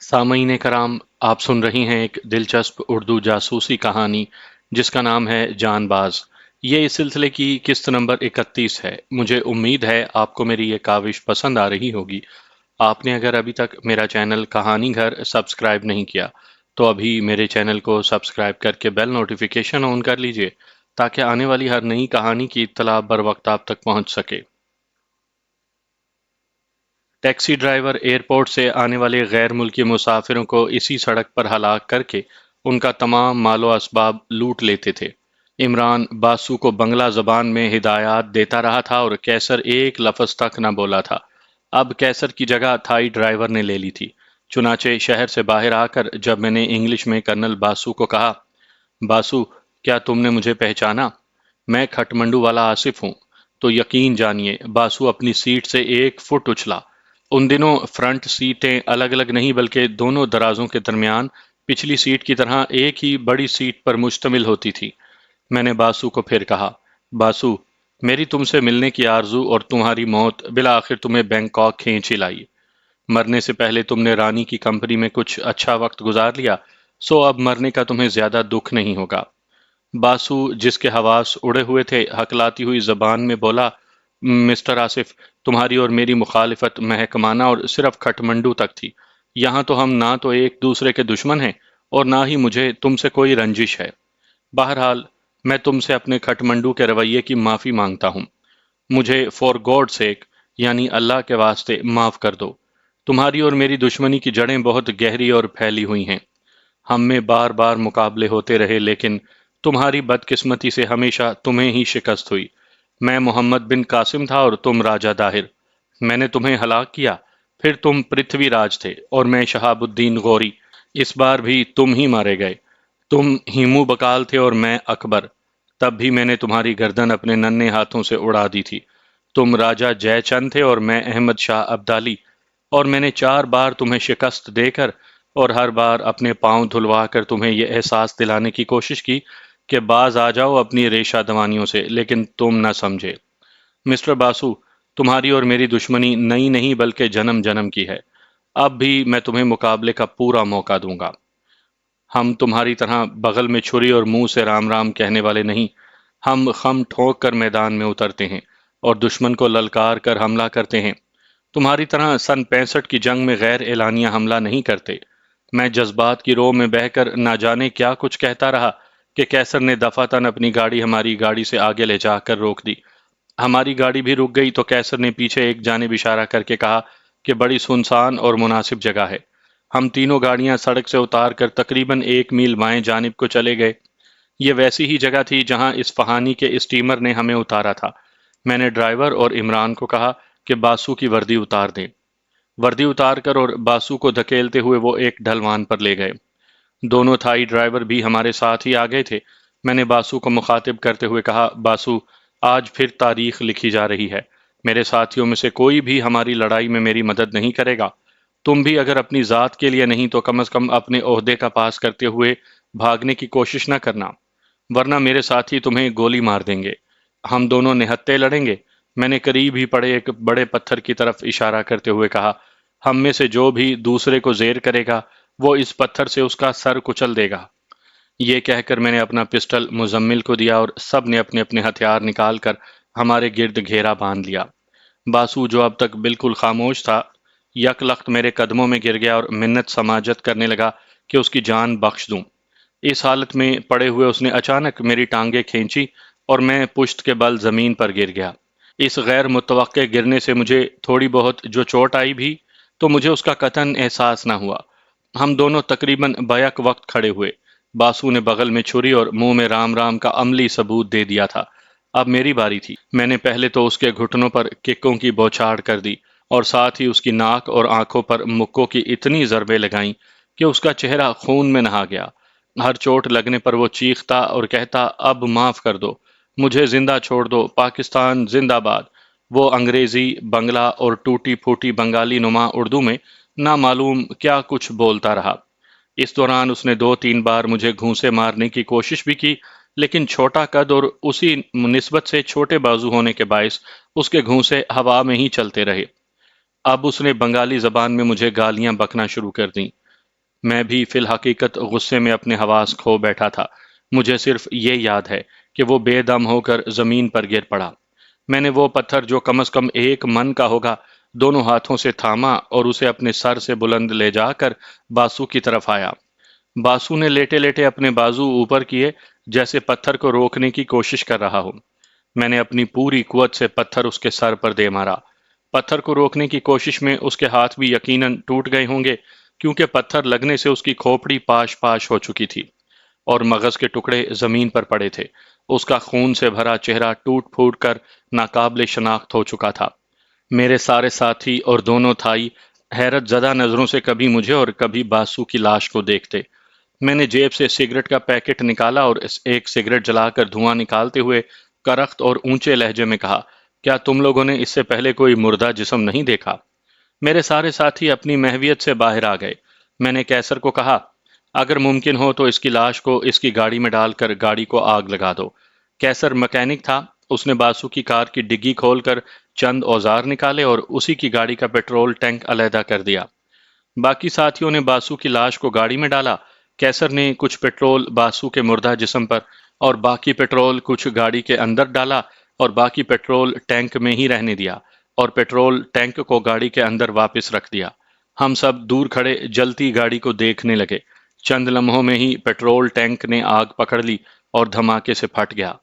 سامعین کرام، آپ سن رہی ہیں ایک دلچسپ اردو جاسوسی کہانی جس کا نام ہے جان باز۔ یہ اس سلسلے کی قسط نمبر 31 ہے۔ مجھے امید ہے آپ کو میری یہ کاوش پسند آ رہی ہوگی۔ آپ نے اگر ابھی تک میرا چینل کہانی گھر سبسکرائب نہیں کیا تو ابھی میرے چینل کو سبسکرائب کر کے بیل نوٹیفیکیشن آن کر لیجئے تاکہ آنے والی ہر نئی کہانی کی اطلاع بر وقت آپ تک پہنچ سکے۔ ٹیکسی ڈرائیور ایئرپورٹ سے آنے والے غیر ملکی مسافروں کو اسی سڑک پر ہلاک کر کے ان کا تمام مال و اسباب لوٹ لیتے تھے۔ عمران باسو کو بنگلہ زبان میں ہدایات دیتا رہا تھا اور کیسر ایک لفظ تک نہ بولا تھا۔ اب کیسر کی جگہ تھائی ڈرائیور نے لے لی تھی۔ چنانچہ شہر سے باہر آ کر جب میں نے انگلش میں کرنل باسو کو کہا، باسو، کیا تم نے مجھے پہچانا؟ میں کھٹمنڈو والا آصف ہوں، تو یقین جانیے باسو اپنی سیٹ سے 1 فٹ اچھلا۔ ان دنوں فرنٹ سیٹیں الگ الگ نہیں بلکہ دونوں درازوں کے درمیان پچھلی سیٹ کی طرح ایک ہی بڑی سیٹ پر مشتمل ہوتی تھی۔ میں نے باسو کو پھر کہا، باسو، میری تم سے ملنے کی آرزو اور تمہاری موت بالآخر تمہیں بینکاک کھینچ ہی لائی۔ مرنے سے پہلے تم نے رانی کی کمپنی میں کچھ اچھا وقت گزار لیا، سو اب مرنے کا تمہیں زیادہ دکھ نہیں ہوگا۔ باسو، جس کے حواس اڑے ہوئے تھے، ہکلاتی ہوئی زبان میں بولا، مسٹر آصف، تمہاری اور میری مخالفت محکمانہ اور صرف کھٹمنڈو تک تھی۔ یہاں تو ہم نہ تو ایک دوسرے کے دشمن ہیں اور نہ ہی مجھے تم سے کوئی رنجش ہے۔ بہرحال میں تم سے اپنے کھٹمنڈو کے رویے کی معافی مانگتا ہوں۔ مجھے فور گاڈ سیک، یعنی اللہ کے واسطے، معاف کر دو۔ تمہاری اور میری دشمنی کی جڑیں بہت گہری اور پھیلی ہوئی ہیں۔ ہم میں بار بار مقابلے ہوتے رہے لیکن تمہاری بدقسمتی سے ہمیشہ تمہیں ہی شکست ہوئی۔ میں محمد بن قاسم تھا اور تم راجہ داہر۔ میں نے تمہیں ہلاک کیا، پھر تم پرتھوی راج تھے اور میں شہاب الدین غوری۔ اس بار بھی تم ہی مارے گئے۔ تم ہیمو بکال تھے اور میں اکبر۔ تب بھی میں نے تمہاری گردن اپنے ننھے ہاتھوں سے اڑا دی تھی۔ تم راجہ جے چند تھے اور میں احمد شاہ ابدالی، اور میں نے 4 بار تمہیں شکست دے کر اور ہر بار اپنے پاؤں دھلوا کر تمہیں یہ احساس دلانے کی کوشش کی کہ باز آ جاؤ اپنی ریشہ دوانیوں سے، لیکن تم نہ سمجھے۔ مسٹر باسو، تمہاری اور میری دشمنی نئی نہیں بلکہ جنم جنم کی ہے۔ اب بھی میں تمہیں مقابلے کا پورا موقع دوں گا۔ ہم تمہاری طرح بغل میں چھری اور منہ سے رام رام کہنے والے نہیں۔ ہم خم ٹھوک کر میدان میں اترتے ہیں اور دشمن کو للکار کر حملہ کرتے ہیں۔ تمہاری طرح سن 65 کی جنگ میں غیر اعلانیہ حملہ نہیں کرتے۔ میں جذبات کی رو میں بہہ کر نہ جانے کیا کچھ کہتا رہا کہ کیسر نے دفعتاً اپنی گاڑی ہماری گاڑی سے آگے لے جا کر روک دی۔ ہماری گاڑی بھی رک گئی تو کیسر نے پیچھے ایک جانب اشارہ کر کے کہا کہ بڑی سنسان اور مناسب جگہ ہے۔ ہم تینوں گاڑیاں سڑک سے اتار کر تقریباً 1 میل بائیں جانب کو چلے گئے۔ یہ ویسی ہی جگہ تھی جہاں اصفہانی کے اسٹیمر نے ہمیں اتارا تھا۔ میں نے ڈرائیور اور عمران کو کہا کہ باسو کی وردی اتار دیں۔ وردی اتار کر اور باسو کو دھکیلتے ہوئے وہ ایک ڈھلوان پر لے گئے۔ دونوں تھائی ڈرائیور بھی ہمارے ساتھ ہی آ گئے تھے۔ میں نے باسو کو مخاطب کرتے ہوئے کہا، باسو، آج پھر تاریخ لکھی جا رہی ہے۔ میرے ساتھیوں میں سے کوئی بھی ہماری لڑائی میں میری مدد نہیں کرے گا۔ تم بھی اگر اپنی ذات کے لیے نہیں تو کم از کم اپنے عہدے کا پاس کرتے ہوئے بھاگنے کی کوشش نہ کرنا، ورنہ میرے ساتھی تمہیں گولی مار دیں گے۔ ہم دونوں نہتے لڑیں گے۔ میں نے قریب ہی پڑے ایک بڑے پتھر کی طرف اشارہ کرتے ہوئے کہا، ہم میں سے جو بھی دوسرے کو زیر کرے گا وہ اس پتھر سے اس کا سر کچل دے گا۔ یہ کہہ کر میں نے اپنا پسٹل مزمل کو دیا اور سب نے اپنے اپنے ہتھیار نکال کر ہمارے گرد گھیرا باندھ لیا۔ باسو، جو اب تک بالکل خاموش تھا، یک لخت میرے قدموں میں گر گیا اور منت سماجت کرنے لگا کہ اس کی جان بخش دوں۔ اس حالت میں پڑے ہوئے اس نے اچانک میری ٹانگیں کھینچی اور میں پشت کے بل زمین پر گر گیا۔ اس غیر متوقع گرنے سے مجھے تھوڑی بہت جو چوٹ آئی بھی تو مجھے اس کا قطعاً احساس نہ ہوا۔ ہم دونوں تقریباً بیک وقت کھڑے ہوئے۔ باسو نے بغل میں چھری اور منہ میں رام رام کا عملی ثبوت دے دیا تھا۔ اب میری باری تھی۔ میں نے پہلے تو اس کے گھٹنوں پر ککوں کی بوچھاڑ کر دی اور ساتھ ہی اس کی ناک اور آنکھوں پر مکوں کی اتنی ضربیں لگائیں کہ اس کا چہرہ خون میں نہا گیا۔ ہر چوٹ لگنے پر وہ چیختا اور کہتا، اب معاف کر دو، مجھے زندہ چھوڑ دو، پاکستان زندہ باد۔ وہ انگریزی، بنگلہ اور ٹوٹی پھوٹی بنگالی نما اردو میں نامعلوم کیا کچھ بولتا رہا۔ اس دوران اس نے 2 3 بار مجھے گھونسے مارنے کی کوشش بھی کی، لیکن چھوٹا قد اور اسی نسبت سے چھوٹے بازو ہونے کے باعث اس کے گھونسے ہوا میں ہی چلتے رہے۔ اب اس نے بنگالی زبان میں مجھے گالیاں بکنا شروع کر دیں۔ میں بھی فی الحقیقت غصے میں اپنے حواس کھو بیٹھا تھا۔ مجھے صرف یہ یاد ہے کہ وہ بے دم ہو کر زمین پر گر پڑا۔ میں نے وہ پتھر جو کم از کم 1 من کا ہوگا دونوں ہاتھوں سے تھاما اور اسے اپنے سر سے بلند لے جا کر باسو کی طرف آیا۔ باسو نے لیٹے لیٹے اپنے بازو اوپر کیے جیسے پتھر کو روکنے کی کوشش کر رہا ہوں۔ میں نے اپنی پوری قوت سے پتھر اس کے سر پر دے مارا۔ پتھر کو روکنے کی کوشش میں اس کے ہاتھ بھی یقیناً ٹوٹ گئے ہوں گے، کیونکہ پتھر لگنے سے اس کی کھوپڑی پاش پاش ہو چکی تھی اور مغز کے ٹکڑے زمین پر پڑے تھے۔ اس کا خون سے بھرا چہرہ ٹوٹ پھوٹ کر ناقابل شناخت ہو چکا تھا۔ میرے سارے ساتھی اور دونوں تھائی حیرت زدہ نظروں سے کبھی مجھے اور کبھی باسو کی لاش کو دیکھتے۔ میں نے جیب سے سگریٹ کا پیکٹ نکالا اور ایک سگریٹ جلا کر دھواں نکالتے ہوئے کرخت اور اونچے لہجے میں کہا، کیا تم لوگوں نے اس سے پہلے کوئی مردہ جسم نہیں دیکھا؟ میرے سارے ساتھی اپنی محویت سے باہر آ گئے۔ میں نے کیسر کو کہا، اگر ممکن ہو تو اس کی لاش کو اس کی گاڑی میں ڈال کر گاڑی کو آگ لگا دو۔ کیسر مکینک تھا، اس نے باسو کی کار کی ڈگی کھول کر چند اوزار نکالے اور اسی کی گاڑی کا پیٹرول ٹینک علیحدہ کر دیا۔ باقی ساتھیوں نے باسو کی لاش کو گاڑی میں ڈالا۔ کیسر نے کچھ پیٹرول باسو کے مردہ جسم پر اور باقی پیٹرول کچھ گاڑی کے اندر ڈالا اور باقی پیٹرول ٹینک میں ہی رہنے دیا اور پیٹرول ٹینک کو گاڑی کے اندر واپس رکھ دیا۔ ہم سب دور کھڑے جلتی گاڑی کو دیکھنے لگے۔ چند لمحوں میں ہی پیٹرول ٹینک نے آگ پکڑ لی اور دھماکے سے پھٹ گیا۔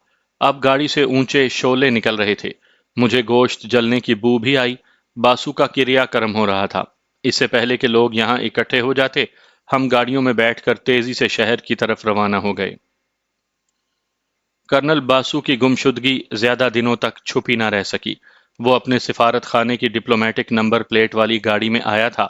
اب گاڑی سے اونچے شعلے نکل رہے تھے۔ مجھے گوشت جلنے کی بو بھی آئی۔ باسو کا کریا کرم ہو رہا تھا۔ اس سے پہلے کہ لوگ یہاں اکٹھے ہو جاتے، ہم گاڑیوں میں بیٹھ کر تیزی سے شہر کی طرف روانہ ہو گئے۔ کرنل باسو کی گمشدگی زیادہ دنوں تک چھپی نہ رہ سکی۔ وہ اپنے سفارت خانے کی ڈپلومیٹک نمبر پلیٹ والی گاڑی میں آیا تھا۔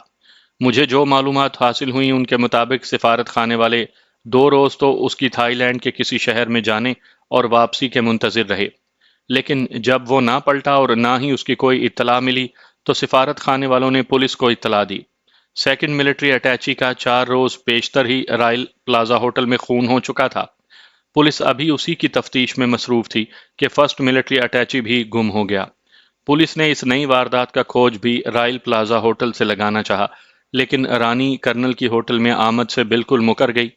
مجھے جو معلومات حاصل ہوئیں ان کے مطابق سفارت خانے والے 2 روز تو اس کی تھائی لینڈ کے کسی شہر میں جانے اور واپسی کے منتظر رہے، لیکن جب وہ نہ پلٹا اور نہ ہی اس کی کوئی اطلاع ملی تو سفارت خانے والوں نے پولیس کو اطلاع دی۔ سیکنڈ ملٹری اٹیچی کا 4 روز پیشتر ہی رائل پلازا ہوٹل میں خون ہو چکا تھا۔ پولیس ابھی اسی کی تفتیش میں مصروف تھی کہ فرسٹ ملٹری اٹیچی بھی گم ہو گیا۔ پولیس نے اس نئی واردات کا کھوج بھی رائل پلازا ہوٹل سے لگانا چاہا، لیکن رانی کرنل کی ہوٹل میں آمد سے بالکل مکر گئی۔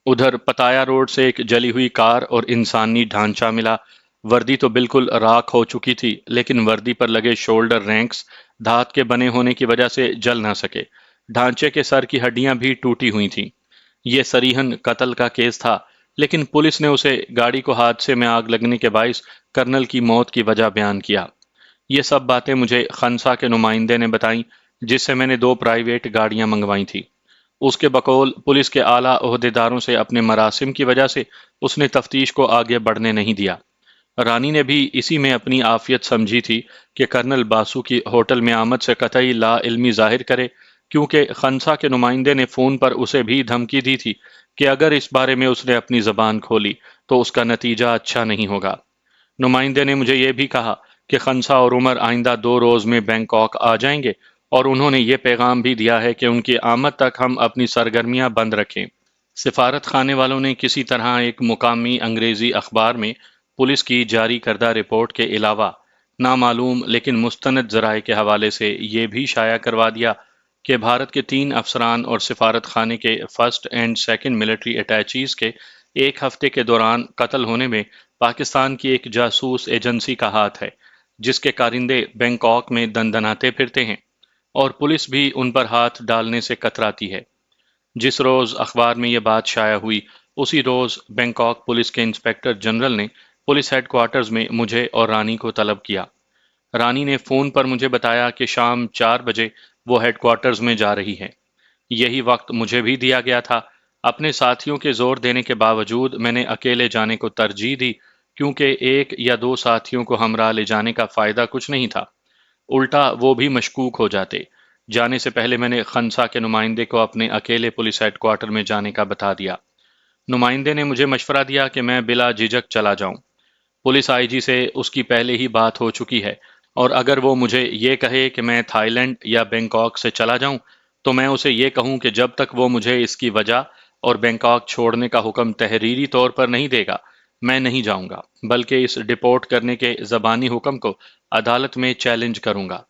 ادھر پتایا روڈ سے ایک جلی ہوئی کار اور انسانی ڈھانچہ ملا۔ وردی تو بالکل راکھ ہو چکی تھی، لیکن وردی پر لگے شولڈر رینکس دھات کے بنے ہونے کی وجہ سے جل نہ سکے۔ ڈھانچے کے سر کی ہڈیاں بھی ٹوٹی ہوئی تھیں۔ یہ صریحاً قتل کا کیس تھا، لیکن پولیس نے اسے گاڑی کو حادثے میں آگ لگنے کے باعث کرنل کی موت کی وجہ بیان کیا۔ یہ سب باتیں مجھے خنسا کے نمائندے نے بتائیں، جس سے میں نے 2 پرائیویٹ گاڑیاں منگوائی تھیں۔ اس کے بقول پولیس کے اعلیٰ عہدیداروں سے اپنے مراسم کی وجہ سے اس نے تفتیش کو آگے بڑھنے نہیں دیا۔ رانی نے بھی اسی میں اپنی عافیت سمجھی تھی کہ کرنل باسو کی ہوٹل میں آمد سے قطعی لا علمی ظاہر کرے، کیونکہ خنسا کے نمائندے نے فون پر اسے بھی دھمکی دی تھی کہ اگر اس بارے میں اس نے اپنی زبان کھولی تو اس کا نتیجہ اچھا نہیں ہوگا۔ نمائندے نے مجھے یہ بھی کہا کہ خنسا اور عمر آئندہ 2 روز میں بینکاک آ جائیں گے، اور انہوں نے یہ پیغام بھی دیا ہے کہ ان کی آمد تک ہم اپنی سرگرمیاں بند رکھیں۔ سفارت خانے والوں نے کسی طرح ایک مقامی انگریزی اخبار میں پولیس کی جاری کردہ رپورٹ کے علاوہ نامعلوم لیکن مستند ذرائع کے حوالے سے یہ بھی شائع کروا دیا کہ بھارت کے 3 افسران اور سفارت خانے کے فرسٹ اینڈ سیکنڈ ملٹری اٹیچیز کے 1 ہفتے کے دوران قتل ہونے میں پاکستان کی ایک جاسوس ایجنسی کا ہاتھ ہے، جس کے کارندے بینکاک میں دندناتے پھرتے ہیں، اور پولیس بھی ان پر ہاتھ ڈالنے سے کتراتی ہے۔ جس روز اخبار میں یہ بات شائع ہوئی، اسی روز بینکاک پولیس کے انسپکٹر جنرل نے پولیس ہیڈ کوارٹرز میں مجھے اور رانی کو طلب کیا۔ رانی نے فون پر مجھے بتایا کہ شام 4 بجے وہ ہیڈ کوارٹرز میں جا رہی ہے۔ یہی وقت مجھے بھی دیا گیا تھا۔ اپنے ساتھیوں کے زور دینے کے باوجود میں نے اکیلے جانے کو ترجیح دی، کیونکہ 1 یا 2 ساتھیوں کو ہمراہ لے جانے کا فائدہ کچھ نہیں تھا، الٹا وہ بھی مشکوک ہو جاتے۔ جانے سے پہلے میں نے خنسا کے نمائندے کو اپنے اکیلے پولیس ہیڈ کوارٹر میں جانے کا بتا دیا۔ نمائندے نے مجھے مشورہ دیا کہ میں بلا جھجک چلا جاؤں۔ پولیس آئی جی سے اس کی پہلے ہی بات ہو چکی ہے، اور اگر وہ مجھے یہ کہے کہ میں تھائی لینڈ یا بینکاک سے چلا جاؤں تو میں اسے یہ کہوں کہ جب تک وہ مجھے اس کی وجہ اور بینکاک چھوڑنے کا حکم تحریری طور پر نہیں دے گا، میں نہیں جاؤں گا، بلکہ اس ڈپورٹ کرنے کے زبانی حکم کو عدالت میں چیلنج کروں گا۔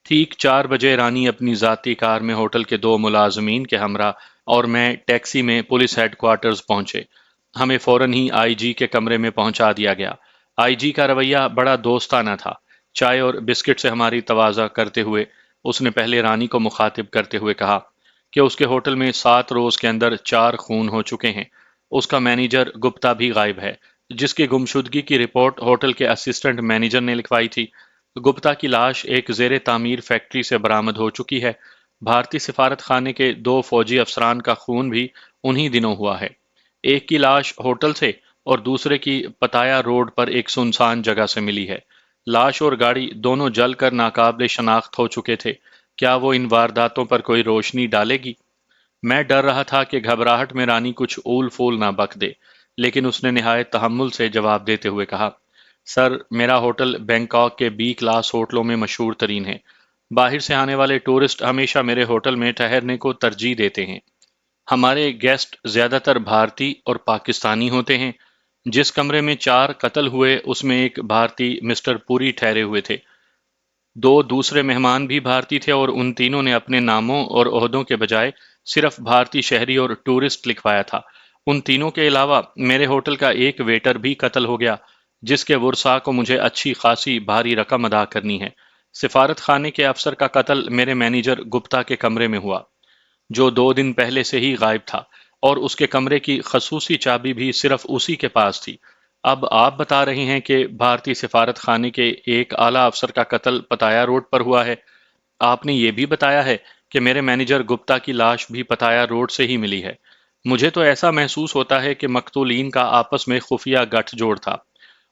ٹھیک 4 بجے رانی اپنی ذاتی کار میں ہوٹل کے 2 ملازمین کے ہمراہ اور میں ٹیکسی میں پولیس ہیڈ کوارٹرز پہنچے۔ ہمیں فوراً ہی آئی جی کے کمرے میں پہنچا دیا گیا۔ آئی جی کا رویہ بڑا دوستانہ تھا۔ چائے اور بسکٹ سے ہماری تواضع کرتے ہوئے اس نے پہلے رانی کو مخاطب کرتے ہوئے کہا کہ اس کے ہوٹل میں 7 روز کے اندر 4 خون ہو چکے ہیں۔ اس کا مینیجر گپتا بھی غائب ہے، جس کی گمشدگی کی رپورٹ ہوٹل کے اسسٹنٹ مینیجر نے لکھوائی تھی۔ گپتا کی لاش ایک زیر تعمیر فیکٹری سے برآمد ہو چکی ہے۔ بھارتی سفارت خانے کے 2 فوجی افسران کا خون بھی انہی دنوں ہوا ہے۔ ایک کی لاش ہوٹل سے اور دوسرے کی پتایا روڈ پر ایک سنسان جگہ سے ملی ہے۔ لاش اور گاڑی دونوں جل کر ناقابل شناخت ہو چکے تھے۔ کیا وہ ان وارداتوں پر کوئی روشنی ڈالے گی؟ میں ڈر رہا تھا کہ گھبراہٹ میں رانی کچھ اول پھول نہ بک دے، لیکن اس نے نہایت تحمل سے جواب دیتے ہوئے کہا، سر، میرا ہوٹل بینکاک کے بی کلاس ہوٹلوں میں مشہور ترین ہے۔ باہر سے آنے والے ٹورسٹ ہمیشہ میرے ہوٹل میں ٹھہرنے کو ترجیح دیتے ہیں۔ ہمارے گیسٹ زیادہ تر بھارتی اور پاکستانی ہوتے ہیں۔ جس کمرے میں 4 قتل ہوئے اس میں ایک بھارتی مسٹر پوری ٹھہرے ہوئے تھے۔ 2 دوسرے مہمان بھی بھارتی تھے اور ان تینوں نے اپنے ناموں اور عہدوں کے بجائے صرف بھارتی شہری اور ٹورسٹ لکھوایا تھا۔ ان تینوں کے علاوہ میرے ہوٹل کا ایک ویٹر بھی قتل ہو گیا، جس کے ورثاء کو مجھے اچھی خاصی بھاری رقم ادا کرنی ہے۔ سفارت خانے کے افسر کا قتل میرے مینیجر گپتا کے کمرے میں ہوا، جو 2 دن پہلے سے ہی غائب تھا، اور اس کے کمرے کی خصوصی چابی بھی صرف اسی کے پاس تھی۔ اب آپ بتا رہے ہیں کہ بھارتی سفارت خانے کے ایک اعلیٰ افسر کا قتل پتایا روڈ پر ہوا ہے۔ آپ نے یہ بھی بتایا ہے کہ میرے مینیجر گپتا کی لاش بھی پتایا روڈ سے ہی ملی ہے۔ مجھے تو ایسا محسوس ہوتا ہے کہ مقتولین کا آپس میں خفیہ گٹھ جوڑ تھا،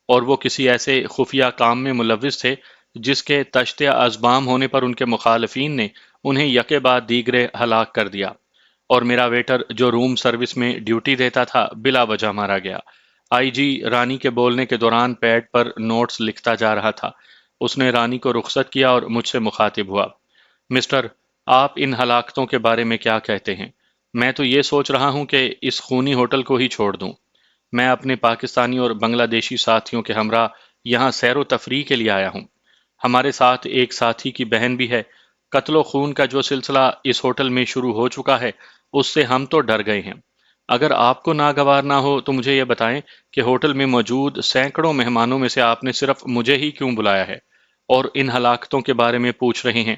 اور وہ کسی ایسے خفیہ کام میں ملوث تھے جس کے تشتِ ازبام ہونے پر ان کے مخالفین نے انہیں یکے بعد دیگرے ہلاک کر دیا، اور میرا ویٹر جو روم سروس میں ڈیوٹی دیتا تھا بلا وجہ مارا گیا۔ آئی جی رانی کے بولنے کے دوران پیڈ پر نوٹس لکھتا جا رہا تھا۔ اس نے رانی کو رخصت کیا اور مجھ سے مخاطب ہوا، مسٹر، آپ ان ہلاکتوں کے بارے میں کیا کہتے ہیں؟ میں تو یہ سوچ رہا ہوں کہ اس خونی ہوٹل کو ہی چھوڑ دوں۔ میں اپنے پاکستانی اور بنگلہ دیشی ساتھیوں کے ہمراہ یہاں سیر و تفریح کے لیے آیا ہوں۔ ہمارے ساتھ ایک ساتھی کی بہن بھی ہے۔ قتل و خون کا جو سلسلہ اس ہوٹل میں شروع ہو چکا ہے، اس سے ہم تو ڈر گئے ہیں۔ اگر آپ کو ناگوار نہ ہو تو مجھے یہ بتائیں کہ ہوٹل میں موجود سینکڑوں مہمانوں میں سے آپ نے صرف مجھے ہی کیوں بلایا ہے اور ان ہلاکتوں کے بارے میں پوچھ رہے ہیں؟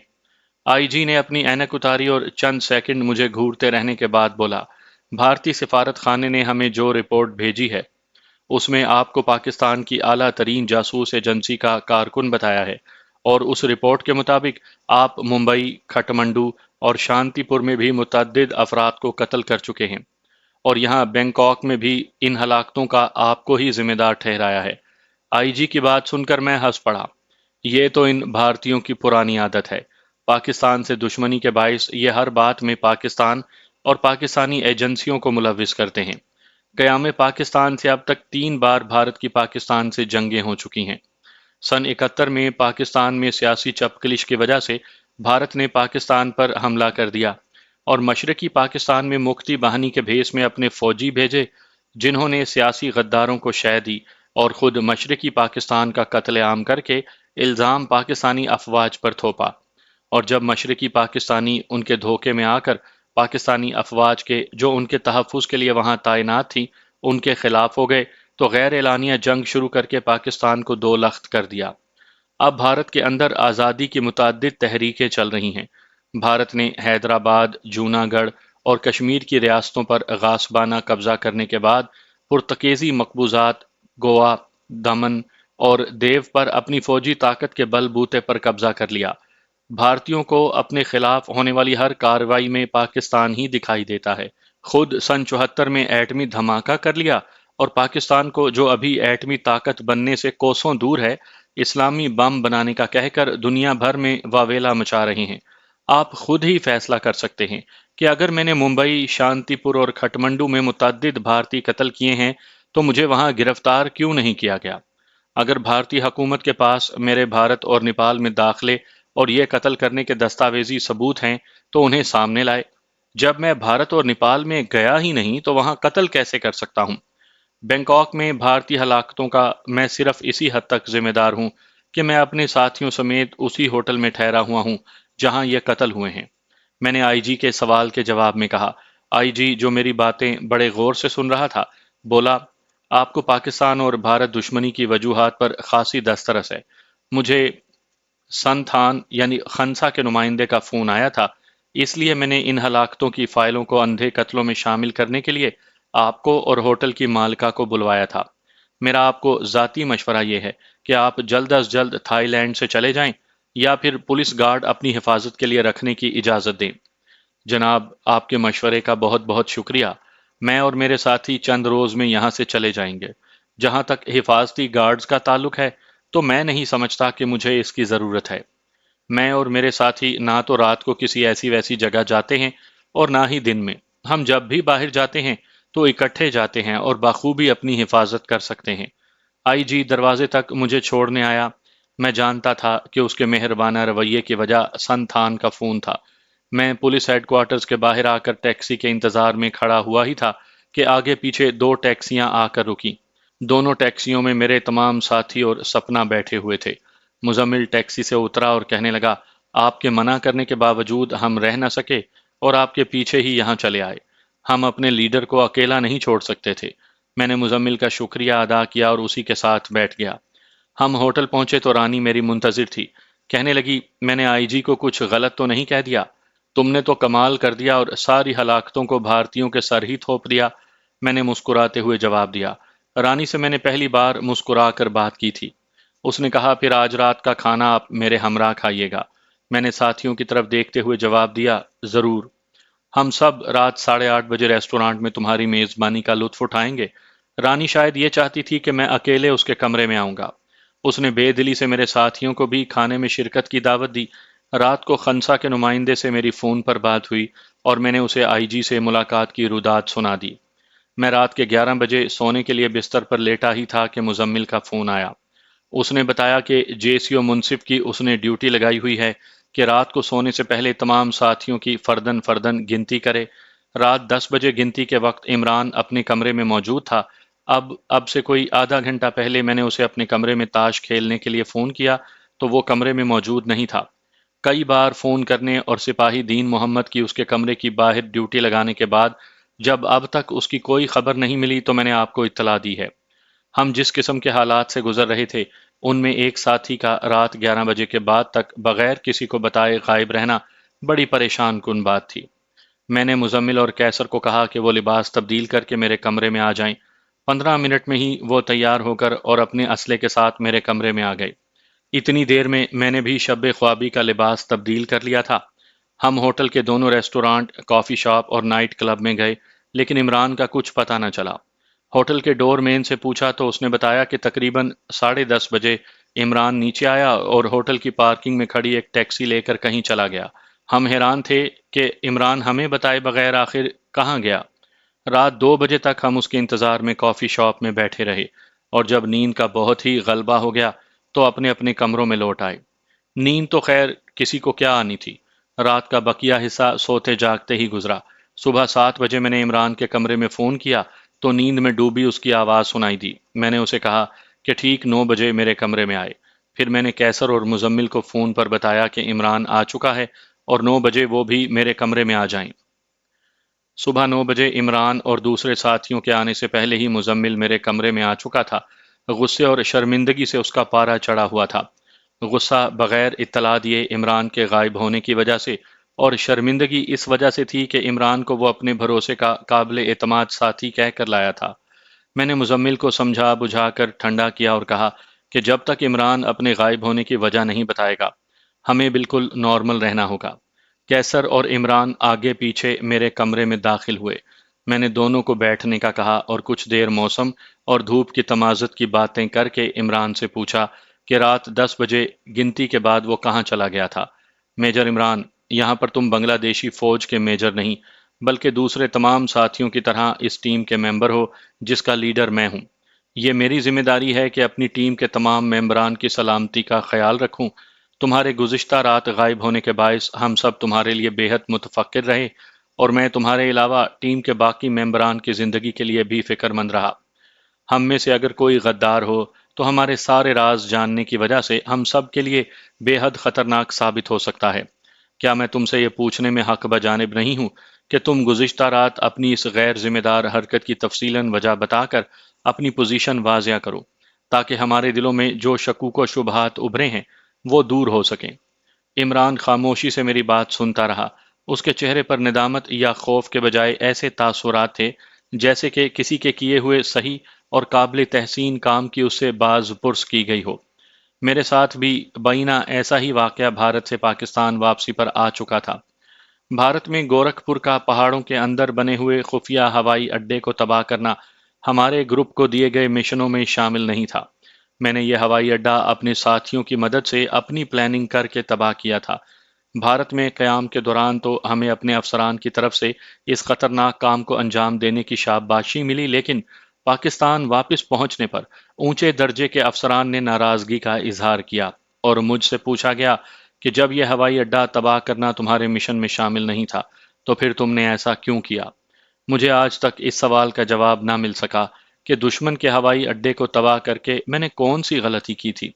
آئی جی نے اپنی اینک اتاری اور چند سیکنڈ مجھے گھورتے رہنے کے بعد بولا، بھارتی سفارت خانے نے ہمیں جو رپورٹ بھیجی ہے اس میں آپ کو پاکستان کی اعلیٰ ترین جاسوس ایجنسی کا کارکن بتایا ہے، اور اس رپورٹ کے مطابق آپ ممبئی، کھٹمنڈو اور شانتی پور میں بھی متعدد افراد کو قتل کر چکے ہیں، اور یہاں بینکاک میں بھی ان ہلاکتوں کا آپ کو ہی ذمہ دار ٹھہرایا ہے۔ آئی جی کی بات سن کر میں ہنس پڑا۔ یہ تو ان بھارتیوں کی پرانی عادت ہے۔ پاکستان سے دشمنی کے باعث یہ ہر بات میں پاکستان اور پاکستانی ایجنسیوں کو ملوث کرتے ہیں۔ قیام پاکستان سے اب تک 3 بار بھارت کی پاکستان سے جنگیں ہو چکی ہیں۔ سن 71 میں پاکستان میں سیاسی چپکلش کی وجہ سے بھارت نے پاکستان پر حملہ کر دیا، اور مشرقی پاکستان میں مکتی بہانی کے بھیس میں اپنے فوجی بھیجے، جنہوں نے سیاسی غداروں کو شہ دی اور خود مشرقی پاکستان کا قتل عام کر کے الزام پاکستانی افواج پر تھوپا۔ اور جب مشرقی پاکستانی ان کے دھوکے میں آ کر پاکستانی افواج کے جو ان کے تحفظ کے لیے وہاں تعینات تھیں ان کے خلاف ہو گئے، تو غیر اعلانیہ جنگ شروع کر کے پاکستان کو 2 لخت کر دیا۔ اب بھارت کے اندر آزادی کی متعدد تحریکیں چل رہی ہیں۔ بھارت نے حیدرآباد، جوناگڑھ اور کشمیر کی ریاستوں پر غاصبانہ قبضہ کرنے کے بعد پرتگیزی مقبوضات گوا، دمن اور دیو پر اپنی فوجی طاقت کے بل بوتے پر قبضہ کر لیا۔ بھارتیوں کو اپنے خلاف ہونے والی ہر کارروائی میں پاکستان ہی دکھائی دیتا ہے۔ خود سن 74 میں ایٹمی دھماکہ کر لیا، اور پاکستان کو جو ابھی ایٹمی طاقت بننے سے کوسوں دور ہے، اسلامی بم بنانے کا کہہ کر دنیا بھر میں واویلا مچا رہے ہیں۔ آپ خود ہی فیصلہ کر سکتے ہیں کہ اگر میں نے ممبئی، شانتی پور اور کھٹمنڈو میں متعدد بھارتی قتل کیے ہیں تو مجھے وہاں گرفتار کیوں نہیں کیا گیا؟ اگر بھارتی حکومت کے پاس میرے بھارت اور نیپال میں داخلے اور یہ قتل کرنے کے دستاویزی ثبوت ہیں تو انہیں سامنے لائے۔ جب میں بھارت اور نیپال میں گیا ہی نہیں تو وہاں قتل کیسے کر سکتا ہوں؟ بینکاک میں بھارتی ہلاکتوں کا میں صرف اسی حد تک ذمہ دار ہوں کہ میں اپنے ساتھیوں سمیت اسی ہوٹل میں ٹھہرا ہوا ہوں جہاں یہ قتل ہوئے ہیں۔ میں نے آئی جی کے سوال کے جواب میں کہا، آئی جی جو میری باتیں بڑے غور سے سن رہا تھا بولا، آپ کو پاکستان اور بھارت دشمنی کی وجوہات پر خاصی دسترس ہے۔ مجھے سنتھان یعنی خنسا کے نمائندے کا فون آیا تھا، اس لیے میں نے ان ہلاکتوں کی فائلوں کو اندھے قتلوں میں شامل کرنے کے لیے آپ کو اور ہوٹل کی مالکہ کو بلوایا تھا۔ میرا آپ کو ذاتی مشورہ یہ ہے کہ آپ جلد از جلد تھائی لینڈ سے چلے جائیں یا پھر پولیس گارڈ اپنی حفاظت کے لیے رکھنے کی اجازت دیں۔ جناب، آپ کے مشورے کا بہت بہت شکریہ۔ میں اور میرے ساتھی چند روز میں یہاں سے چلے جائیں گے۔ جہاں تک حفاظتی گارڈز کا تعلق ہے تو میں نہیں سمجھتا کہ مجھے اس کی ضرورت ہے۔ میں اور میرے ساتھی نہ تو رات کو کسی ایسی ویسی جگہ جاتے ہیں اور نہ ہی دن میں۔ ہم جب بھی باہر جاتے ہیں تو اکٹھے جاتے ہیں اور بخوبی اپنی حفاظت کر سکتے ہیں۔ آئی جی دروازے تک مجھے چھوڑنے آیا۔ میں جانتا تھا کہ اس کے مہربانہ رویے کی وجہ سنتھان کا فون تھا۔ میں پولیس ہیڈ کوارٹرز کے باہر آ کر ٹیکسی کے انتظار میں کھڑا ہوا ہی تھا کہ آگے پیچھے دو ٹیکسیاں آ کر رکیں۔ دونوں ٹیکسیوں میں میرے تمام ساتھی اور سپنا بیٹھے ہوئے تھے۔ مزمل ٹیکسی سے اترا اور کہنے لگا، آپ کے منع کرنے کے باوجود ہم رہ نہ سکے اور آپ کے پیچھے ہی یہاں چلے آئے۔ ہم اپنے لیڈر کو اکیلا نہیں چھوڑ سکتے تھے۔ میں نے مزمل کا شکریہ ادا کیا اور اسی کے ساتھ بیٹھ گیا۔ ہم ہوٹل پہنچے تو رانی میری منتظر تھی۔ کہنے لگی، میں نے آئی جی کو کچھ غلط تو نہیں کہہ دیا؟ تم نے تو کمال کر دیا اور ساری ہلاکتوں کو بھارتیوں کے سر ہی تھوپ دیا۔ میں نے مسکراتے ہوئے جواب دیا۔ رانی سے میں نے پہلی بار مسکرا کر بات کی تھی۔ اس نے کہا، پھر آج رات کا کھانا آپ میرے ہمراہ کھائیے گا۔ میں نے ساتھیوں کی طرف دیکھتے ہوئے جواب دیا، ضرور۔ ہم سب رات 8:30 بجے ریسٹورانٹ میں تمہاری میزبانی کا لطف اٹھائیں گے۔ رانی شاید یہ چاہتی تھی کہ میں اکیلے اس کے کمرے میں آؤں گا۔ اس نے بے دلی سے میرے ساتھیوں کو بھی کھانے میں شرکت کی دعوت دی۔ رات کو خنسا کے نمائندے سے میری فون پر بات ہوئی اور میں نے اسے آئی جی سے ملاقات کی روداد سنا دی۔ میں رات کے 11 بجے سونے کے لیے بستر پر لیٹا ہی تھا کہ مزمل کا فون آیا۔ اس نے بتایا کہ جے سی او منصف کی اس نے ڈیوٹی لگائی ہوئی ہے کہ رات کو سونے سے پہلے تمام ساتھیوں کی فردن فردن گنتی کرے۔ رات 10 بجے گنتی کے وقت عمران اپنے کمرے میں موجود تھا۔ اب سے کوئی آدھا گھنٹہ پہلے میں نے اسے اپنے کمرے میں تاش کھیلنے کے لیے فون کیا تو وہ کمرے میں موجود نہیں تھا۔ کئی بار فون کرنے اور سپاہی دین محمد کی اس کے کمرے کی باہر ڈیوٹی لگانے کے بعد جب اب تک اس کی کوئی خبر نہیں ملی تو میں نے آپ کو اطلاع دی ہے۔ ہم جس قسم کے حالات سے گزر رہے تھے ان میں ایک ساتھی کا رات 11 بجے کے بعد تک بغیر کسی کو بتائے غائب رہنا بڑی پریشان کن بات تھی۔ میں نے مزمل اور کیسر کو کہا کہ وہ لباس تبدیل کر کے میرے کمرے میں آ جائیں۔ 15 منٹ میں ہی وہ تیار ہو کر اور اپنے اسلحے کے ساتھ میرے کمرے میں آ گئے۔ اتنی دیر میں نے بھی شب خوابی کا لباس تبدیل کر لیا تھا۔ ہم ہوٹل کے دونوں ریسٹورانٹ، کافی شاپ اور نائٹ کلب میں گئے لیکن عمران کا کچھ پتہ نہ چلا۔ ہوٹل کے ڈور مین سے پوچھا تو اس نے بتایا کہ تقریباً 10:30 بجے عمران نیچے آیا اور ہوٹل کی پارکنگ میں کھڑی ایک ٹیکسی لے کر کہیں چلا گیا۔ ہم حیران تھے کہ عمران ہمیں بتائے بغیر آخر کہاں گیا۔ رات 2 بجے تک ہم اس کے انتظار میں کافی شاپ میں بیٹھے رہے اور جب نیند کا بہت ہی غلبہ ہو گیا تو اپنے اپنے کمروں میں لوٹ آئے۔ نیند تو خیر کسی کو کیا آنی تھی۔ رات کا بقیہ حصہ سوتے جاگتے ہی گزرا۔ صبح 7 بجے میں نے عمران کے کمرے میں فون کیا تو نیند میں ڈوبی اس کی آواز سنائی دی۔ میں نے اسے کہا کہ ٹھیک 9 بجے میرے کمرے میں آئے۔ پھر میں نے کیسر اور مزمل کو فون پر بتایا کہ عمران آ چکا ہے اور 9 بجے وہ بھی میرے کمرے میں آ جائیں۔ صبح 9 بجے عمران اور دوسرے ساتھیوں کے آنے سے پہلے ہی مزمل میرے کمرے میں آ چکا تھا۔ غصے اور شرمندگی سے اس کا پارا چڑھا ہوا تھا۔ غصہ بغیر اطلاع دیے عمران کے غائب ہونے کی وجہ سے اور شرمندگی اس وجہ سے تھی کہ عمران کو وہ اپنے بھروسے کا قابل اعتماد ساتھی کہہ کر لایا تھا۔ میں نے مزمل کو سمجھا بجھا کر ٹھنڈا کیا اور کہا کہ جب تک عمران اپنے غائب ہونے کی وجہ نہیں بتائے گا ہمیں بالکل نارمل رہنا ہوگا۔ کیسر اور عمران آگے پیچھے میرے کمرے میں داخل ہوئے۔ میں نے دونوں کو بیٹھنے کا کہا اور کچھ دیر موسم اور دھوپ کی تمازت کی باتیں کر کے عمران سے پوچھا کہ رات 10 بجے گنتی کے بعد وہ کہاں چلا گیا تھا۔ میجر عمران، یہاں پر تم بنگلہ دیشی فوج کے میجر نہیں بلکہ دوسرے تمام ساتھیوں کی طرح اس ٹیم کے ممبر ہو جس کا لیڈر میں ہوں۔ یہ میری ذمہ داری ہے کہ اپنی ٹیم کے تمام ممبران کی سلامتی کا خیال رکھوں۔ تمہارے گزشتہ رات غائب ہونے کے باعث ہم سب تمہارے لیے بے حد متفکر رہے اور میں تمہارے علاوہ ٹیم کے باقی ممبران کی زندگی کے لیے بھی فکر مند رہا۔ ہم میں سے اگر کوئی غدار ہو تو ہمارے سارے راز جاننے کی وجہ سے ہم سب کے لیے بے حد خطرناک ثابت ہو سکتا ہے۔ کیا میں تم سے یہ پوچھنے میں حق بجانب نہیں ہوں کہ تم گزشتہ رات اپنی اس غیر ذمہ دار حرکت کی تفصیلاً وجہ بتا کر اپنی پوزیشن واضح کرو تاکہ ہمارے دلوں میں جو شکوک و شبہات ابھرے ہیں وہ دور ہو سکیں؟ عمران خاموشی سے میری بات سنتا رہا۔ اس کے چہرے پر ندامت یا خوف کے بجائے ایسے تاثرات تھے جیسے کہ کسی کے کیے ہوئے صحیح اور قابل تحسین کام کی اس سے باز پرس کی گئی ہو۔ میرے ساتھ بھی بینا ایسا ہی واقعہ بھارت سے پاکستان واپسی پر آ چکا تھا۔ بھارت میں گورکھپور کا پہاڑوں کے اندر بنے ہوئے خفیہ ہوائی اڈے کو تباہ کرنا ہمارے گروپ کو دیے گئے مشنوں میں شامل نہیں تھا۔ میں نے یہ ہوائی اڈا اپنے ساتھیوں کی مدد سے اپنی پلاننگ کر کے تباہ کیا تھا۔ بھارت میں قیام کے دوران تو ہمیں اپنے افسران کی طرف سے اس خطرناک کام کو انجام دینے کی شاباشی ملی، لیکن پاکستان واپس پہنچنے پر اونچے درجے کے افسران نے ناراضگی کا اظہار کیا اور مجھ سے پوچھا گیا کہ جب یہ ہوائی اڈا تباہ کرنا تمہارے مشن میں شامل نہیں تھا تو پھر تم نے ایسا کیوں کیا؟ مجھے آج تک اس سوال کا جواب نہ مل سکا کہ دشمن کے ہوائی اڈے کو تباہ کر کے میں نے کون سی غلطی کی تھی۔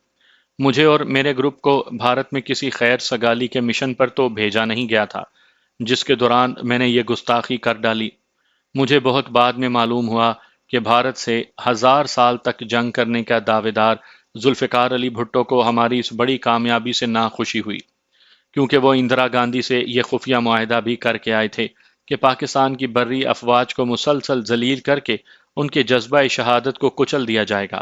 مجھے اور میرے گروپ کو بھارت میں کسی خیر سگالی کے مشن پر تو بھیجا نہیں گیا تھا جس کے دوران میں نے یہ گستاخی کر ڈالی۔ مجھے بہت بعد میں معلوم ہوا کہ بھارت سے 1000 سال تک جنگ کرنے کا دعوے دار ذوالفقار علی بھٹو کو ہماری اس بڑی کامیابی سے ناخوشی ہوئی، کیونکہ وہ اندرا گاندھی سے یہ خفیہ معاہدہ بھی کر کے آئے تھے کہ پاکستان کی بری افواج کو مسلسل ذلیل کر کے ان کے جذبہ شہادت کو کچل دیا جائے گا۔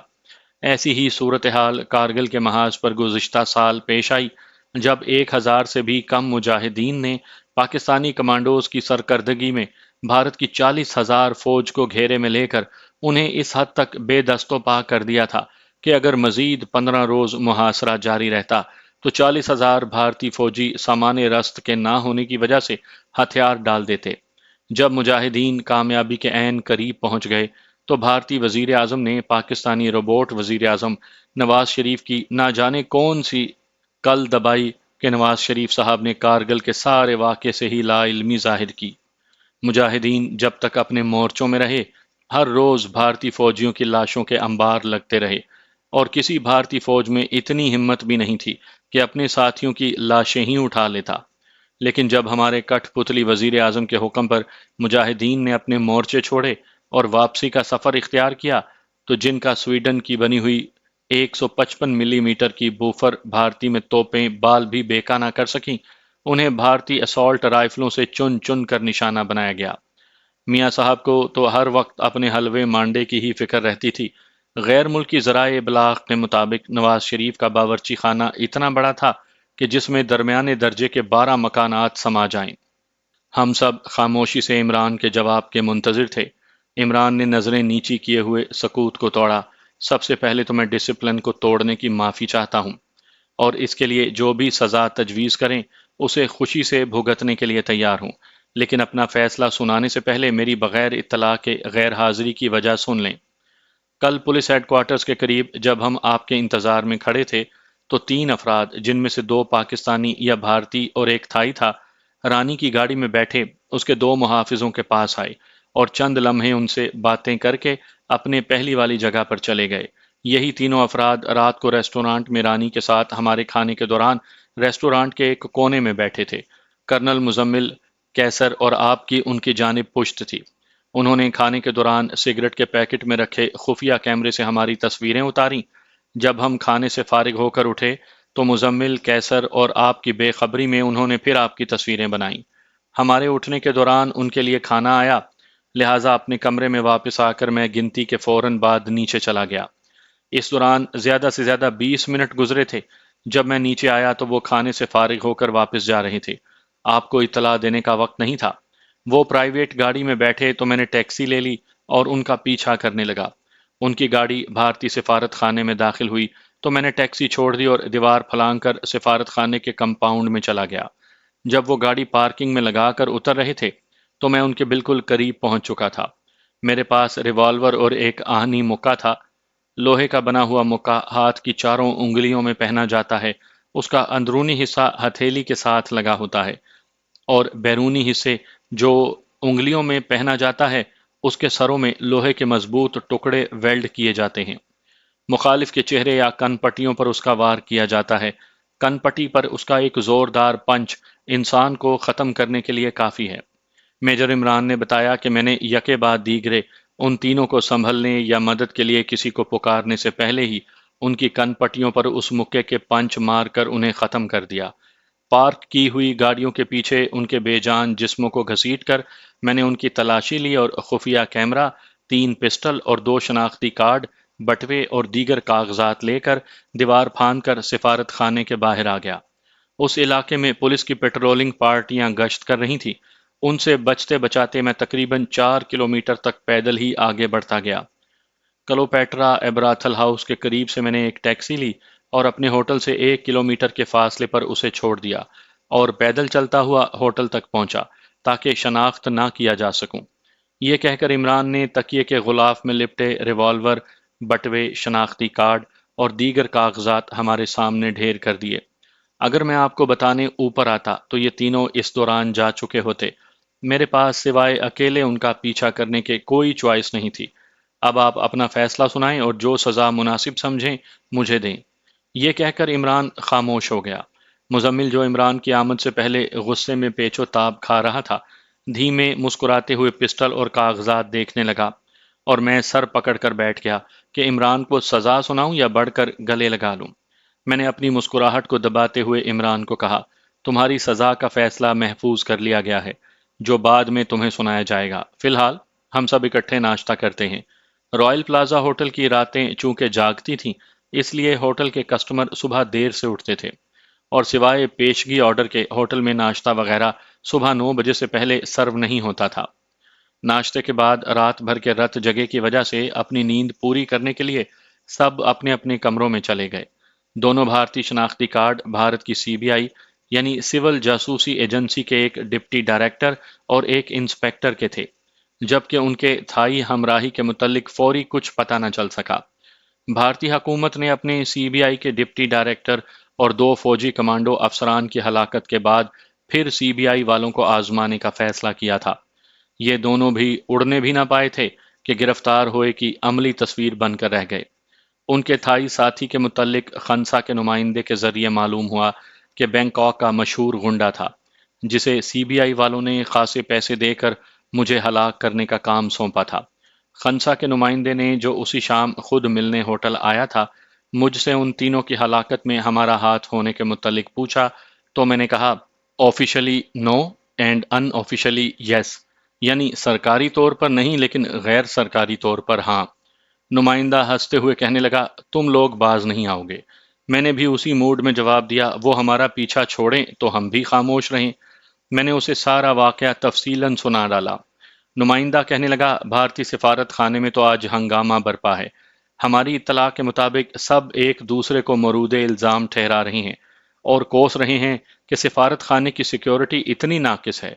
ایسی ہی صورتحال کارگل کے محاذ پر گزشتہ سال پیش آئی، جب 1000 سے بھی کم مجاہدین نے پاکستانی کمانڈوز کی سرکردگی میں بھارت کی 40,000 فوج کو گھیرے میں لے کر انہیں اس حد تک بے دست و پا کر دیا تھا کہ اگر مزید 15 روز محاصرہ جاری رہتا تو 40,000 بھارتی فوجی سامان رست کے نہ ہونے کی وجہ سے ہتھیار ڈال دیتے۔ جب مجاہدین کامیابی کے عین قریب پہنچ گئے تو بھارتی وزیر اعظم نے پاکستانی روبوٹ وزیر اعظم نواز شریف کی نہ جانے کون سی کل دبائی کہ نواز شریف صاحب نے کارگل کے سارے واقعے سے ہی لا علمی ظاہر کی۔ مجاہدین جب تک اپنے مورچوں میں رہے، ہر روز بھارتی فوجیوں کی لاشوں کے انبار لگتے رہے، اور کسی بھارتی فوج میں اتنی ہمت بھی نہیں تھی کہ اپنے ساتھیوں کی لاشیں ہی اٹھا لیتا۔ لیکن جب ہمارے کٹھ پتلی وزیر اعظم کے حکم پر مجاہدین نے اپنے مورچے چھوڑے اور واپسی کا سفر اختیار کیا تو جن کا سویڈن کی بنی ہوئی 155 ملی میٹر کی بوفر بھارتی میں توپیں بال بھی بیکا نہ کر سکیں، انہیں بھارتی اسالٹ رائفلوں سے چن چن کر نشانہ بنایا گیا۔ میاں صاحب کو تو ہر وقت اپنے حلوے مانڈے کی ہی فکر رہتی تھی۔ غیر ملکی ذرائع ابلاغ کے مطابق نواز شریف کا باورچی خانہ اتنا بڑا تھا کہ جس میں درمیانے درجے کے 12 مکانات سما جائیں۔ ہم سب خاموشی سے عمران کے جواب کے منتظر تھے۔ عمران نے نظریں نیچی کیے ہوئے سکوت کو توڑا۔ سب سے پہلے تو میں ڈسپلن کو توڑنے کی معافی چاہتا ہوں، اور اس کے لیے جو بھی سزا تجویز کریں اسے خوشی سے بھگتنے کے لیے تیار ہوں، لیکن اپنا فیصلہ سنانے سے پہلے میری بغیر اطلاع کے غیر حاضری کی وجہ سن لیں۔ کل پولیس ہیڈ کوارٹرز کے قریب جب ہم آپ کے انتظار میں کھڑے تھے تو 3 افراد، جن میں سے 2 پاکستانی یا بھارتی اور ایک تھائی تھا، رانی کی گاڑی میں بیٹھے اس کے 2 محافظوں کے پاس آئے اور چند لمحے ان سے باتیں کر کے اپنے پہلی والی جگہ پر چلے گئے۔ یہی تینوں افراد رات کو ریسٹورانٹ میں رانی کے ساتھ ہمارے کھانے کے دوران ریسٹورانٹ کے ایک کونے میں بیٹھے تھے۔ کرنل مزمل، کیسر اور آپ کی ان کی جانب پشت تھی۔ انہوں نے کھانے کے دوران سگریٹ کے پیکٹ میں رکھے خفیہ کیمرے سے ہماری تصویریں اتاریں۔ جب ہم کھانے سے فارغ ہو کر اٹھے تو مزمل، کیسر اور آپ کی بے خبری میں انہوں نے پھر آپ کی تصویریں بنائیں۔ ہمارے اٹھنے کے دوران ان کے لیے کھانا آیا، لہٰذا اپنے کمرے میں واپس آ کر میں گنتی کے فوراً بعد نیچے چلا گیا۔ اس دوران زیادہ سے زیادہ 20 منٹ گزرے تھے۔ جب میں نیچے آیا تو وہ کھانے سے فارغ ہو کر واپس جا رہے تھے۔ آپ کو اطلاع دینے کا وقت نہیں تھا۔ وہ پرائیویٹ گاڑی میں بیٹھے تو میں نے ٹیکسی لے لی اور ان کا پیچھا کرنے لگا۔ ان کی گاڑی بھارتی سفارت خانے میں داخل ہوئی تو میں نے ٹیکسی چھوڑ دی اور دیوار پھلانگ کر سفارت خانے کے کمپاؤنڈ میں چلا گیا۔ جب وہ گاڑی پارکنگ میں لگا کر اتر رہے تھے تو میں ان کے بالکل قریب پہنچ چکا تھا۔ میرے پاس ریوالور اور ایک آہنی مکہ تھا۔ لوہے کا بنا ہوا مکہ ہاتھ کی چاروں انگلیوں میں پہنا جاتا ہے۔ اس کا اندرونی حصہ ہتھیلی کے ساتھ لگا ہوتا ہے اور بیرونی حصے جو انگلیوں میں پہنا جاتا ہے اس کے سروں میں لوہے کے مضبوط ٹکڑے ویلڈ کیے جاتے ہیں۔ مخالف کے چہرے یا کن پٹیوں پر اس کا وار کیا جاتا ہے۔ کن پٹی پر اس کا ایک زوردار پنچ انسان کو ختم کرنے کے لیے کافی ہے۔ میجر عمران نے بتایا کہ میں نے یکے بعد دیگرے ان تینوں کو سنبھلنے یا مدد کے لیے کسی کو پکارنے سے پہلے ہی ان کی کن پٹیوں پر اس مکے کے پنچ مار کر انہیں ختم کر دیا۔ پارک کی ہوئی گاڑیوں کے پیچھے ان کے بے جان جسموں کو گھسیٹ کر میں نے ان کی تلاشی لی اور خفیہ کیمرہ، 3 پسٹل اور 2 شناختی کارڈ، بٹوے اور دیگر کاغذات لے کر دیوار پھاند کر سفارت خانے کے باہر آ گیا۔ اس علاقے میں پولیس کی پیٹرولنگ پارٹیاں گشت کر رہی تھیں۔ ان سے بچتے بچاتے میں تقریباً 4 کلومیٹر تک پیدل ہی آگے بڑھتا گیا۔ کلوپیٹرا ایبراتھل ہاؤس کے قریب سے میں نے ایک ٹیکسی لی اور اپنے ہوٹل سے 1 کلومیٹر کے فاصلے پر اسے چھوڑ دیا اور پیدل چلتا ہوا ہوٹل تک پہنچا تاکہ شناخت نہ کیا جا سکوں۔ یہ کہہ کر عمران نے تکیے کے غلاف میں لپٹے ریوالور، بٹوے، شناختی کارڈ اور دیگر کاغذات ہمارے سامنے ڈھیر کر دیے۔ اگر میں آپ کو بتانے اوپر آتا تو یہ تینوں اس دوران جا چکے ہوتے۔ میرے پاس سوائے اکیلے ان کا پیچھا کرنے کے کوئی چوائس نہیں تھی۔ اب آپ اپنا فیصلہ سنائیں اور جو سزا مناسب سمجھیں مجھے دیں۔ یہ کہہ کر عمران خاموش ہو گیا۔ مزمل، جو عمران کی آمد سے پہلے غصے میں پیچ و تاب کھا رہا تھا، دھیمے مسکراتے ہوئے پسٹل اور کاغذات دیکھنے لگا، اور میں سر پکڑ کر بیٹھ گیا کہ عمران کو سزا سناؤں یا بڑھ کر گلے لگا لوں۔ میں نے اپنی مسکراہٹ کو دباتے ہوئے عمران کو کہا، تمہاری سزا کا فیصلہ محفوظ کر لیا گیا ہے، جو بعد میں تمہیں سنایا جائے گا۔ فی الحال ہم سب اکٹھے ناشتہ کرتے ہیں۔ رائل پلازا ہوٹل کی راتیں چونکہ جاگتی تھیں، اس لیے ہوٹل کے کسٹمر صبح دیر سے اٹھتے تھے، اور سوائے پیشگی آرڈر کے ہوٹل میں ناشتہ وغیرہ صبح 9 بجے سے پہلے سرو نہیں ہوتا تھا۔ ناشتے کے بعد رات بھر کے رت جگے کی وجہ سے اپنی نیند پوری کرنے کے لیے سب اپنے اپنے کمروں میں چلے گئے۔ دونوں بھارتی شناختی کارڈ بھارت کی CBI یعنی سول جاسوسی ایجنسی کے ایک ڈپٹی ڈائریکٹر اور ایک انسپیکٹر کے تھے، جبکہ ان کے تھائی ہمراہی کے متعلق فوری کچھ پتہ نہ چل سکا۔ بھارتی حکومت نے اپنے CBI کے ڈپٹی ڈائریکٹر اور 2 فوجی کمانڈو افسران کی ہلاکت کے بعد پھر CBI والوں کو آزمانے کا فیصلہ کیا تھا۔ یہ دونوں بھی اڑنے بھی نہ پائے تھے کہ گرفتار ہوئے کی عملی تصویر بن کر رہ گئے۔ ان کے تھائی ساتھی کے متعلق خنسا کے نمائندے کے ذریعے معلوم ہوا کہ بینکاک کا مشہور غنڈہ تھا، جسے CBI والوں نے خاصے پیسے دے کر مجھے ہلاک کرنے کا کام سونپا تھا۔ خنسا کے نمائندے نے، جو اسی شام خود ملنے ہوٹل آیا تھا، مجھ سے ان تینوں کی ہلاکت میں ہمارا ہاتھ ہونے کے متعلق پوچھا تو میں نے کہا، officially no and unofficially yes, یعنی سرکاری طور پر نہیں لیکن غیر سرکاری طور پر ہاں۔ نمائندہ ہنستے ہوئے کہنے لگا، تم لوگ باز نہیں آؤ گے۔ میں نے بھی اسی موڈ میں جواب دیا، وہ ہمارا پیچھا چھوڑیں تو ہم بھی خاموش رہیں۔ میں نے اسے سارا واقعہ تفصیلاً سنا ڈالا۔ نمائندہ کہنے لگا، بھارتی سفارت خانے میں تو آج ہنگامہ برپا ہے۔ ہماری اطلاع کے مطابق سب ایک دوسرے کو مورود الزام ٹھہرا رہے ہیں اور کوس رہے ہیں کہ سفارت خانے کی سیکیورٹی اتنی ناقص ہے۔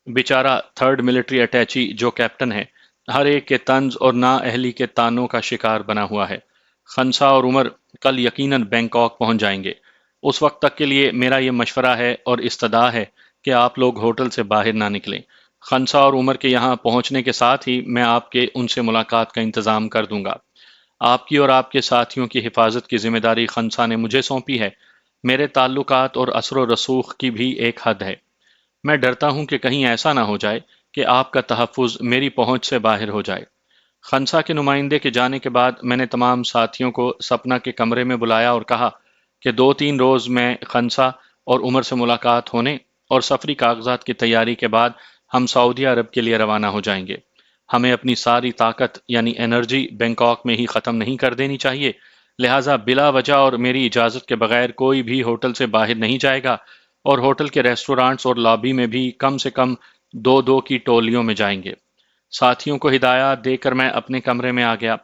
بیچارہ 3rd ملٹری اٹیچی جو کیپٹن ہے، ہر ایک کے طنز اور نااہلی کے تانوں کا شکار بنا ہوا ہے۔ خنسا اور عمر کل یقیناً بینکاک پہنچ جائیں گے۔ اس وقت تک کے لیے میرا یہ مشورہ ہے اور استدعا ہے کہ آپ لوگ ہوٹل سے باہر نہ نکلیں۔ خنسا اور عمر کے یہاں پہنچنے کے ساتھ ہی میں آپ کے ان سے ملاقات کا انتظام کر دوں گا۔ آپ کی اور آپ کے ساتھیوں کی حفاظت کی ذمہ داری خنسا نے مجھے سونپی ہے۔ میرے تعلقات اور اثر و رسوخ کی بھی ایک حد ہے۔ میں ڈرتا ہوں کہ کہیں ایسا نہ ہو جائے کہ آپ کا تحفظ میری پہنچ سے باہر ہو جائے۔ خنسا کے نمائندے کے جانے کے بعد میں نے تمام ساتھیوں کو سپنا کے کمرے میں بلایا اور کہا کہ 2-3 روز میں خنسا اور عمر سے ملاقات ہونے اور سفری کاغذات کی تیاری کے بعد ہم سعودی عرب کے لیے روانہ ہو جائیں گے۔ ہمیں اپنی ساری طاقت یعنی انرجی بینکاک میں ہی ختم نہیں کر دینی چاہیے، لہٰذا بلا وجہ اور میری اجازت کے بغیر کوئی بھی ہوٹل سے باہر نہیں جائے گا، اور ہوٹل کے ریسٹورانٹس اور لابی میں بھی کم سے کم 2-2 کی ٹولیوں میں جائیں گے۔ ساتھیوں کو ہدایات دے کر میں اپنے کمرے میں آ گیا۔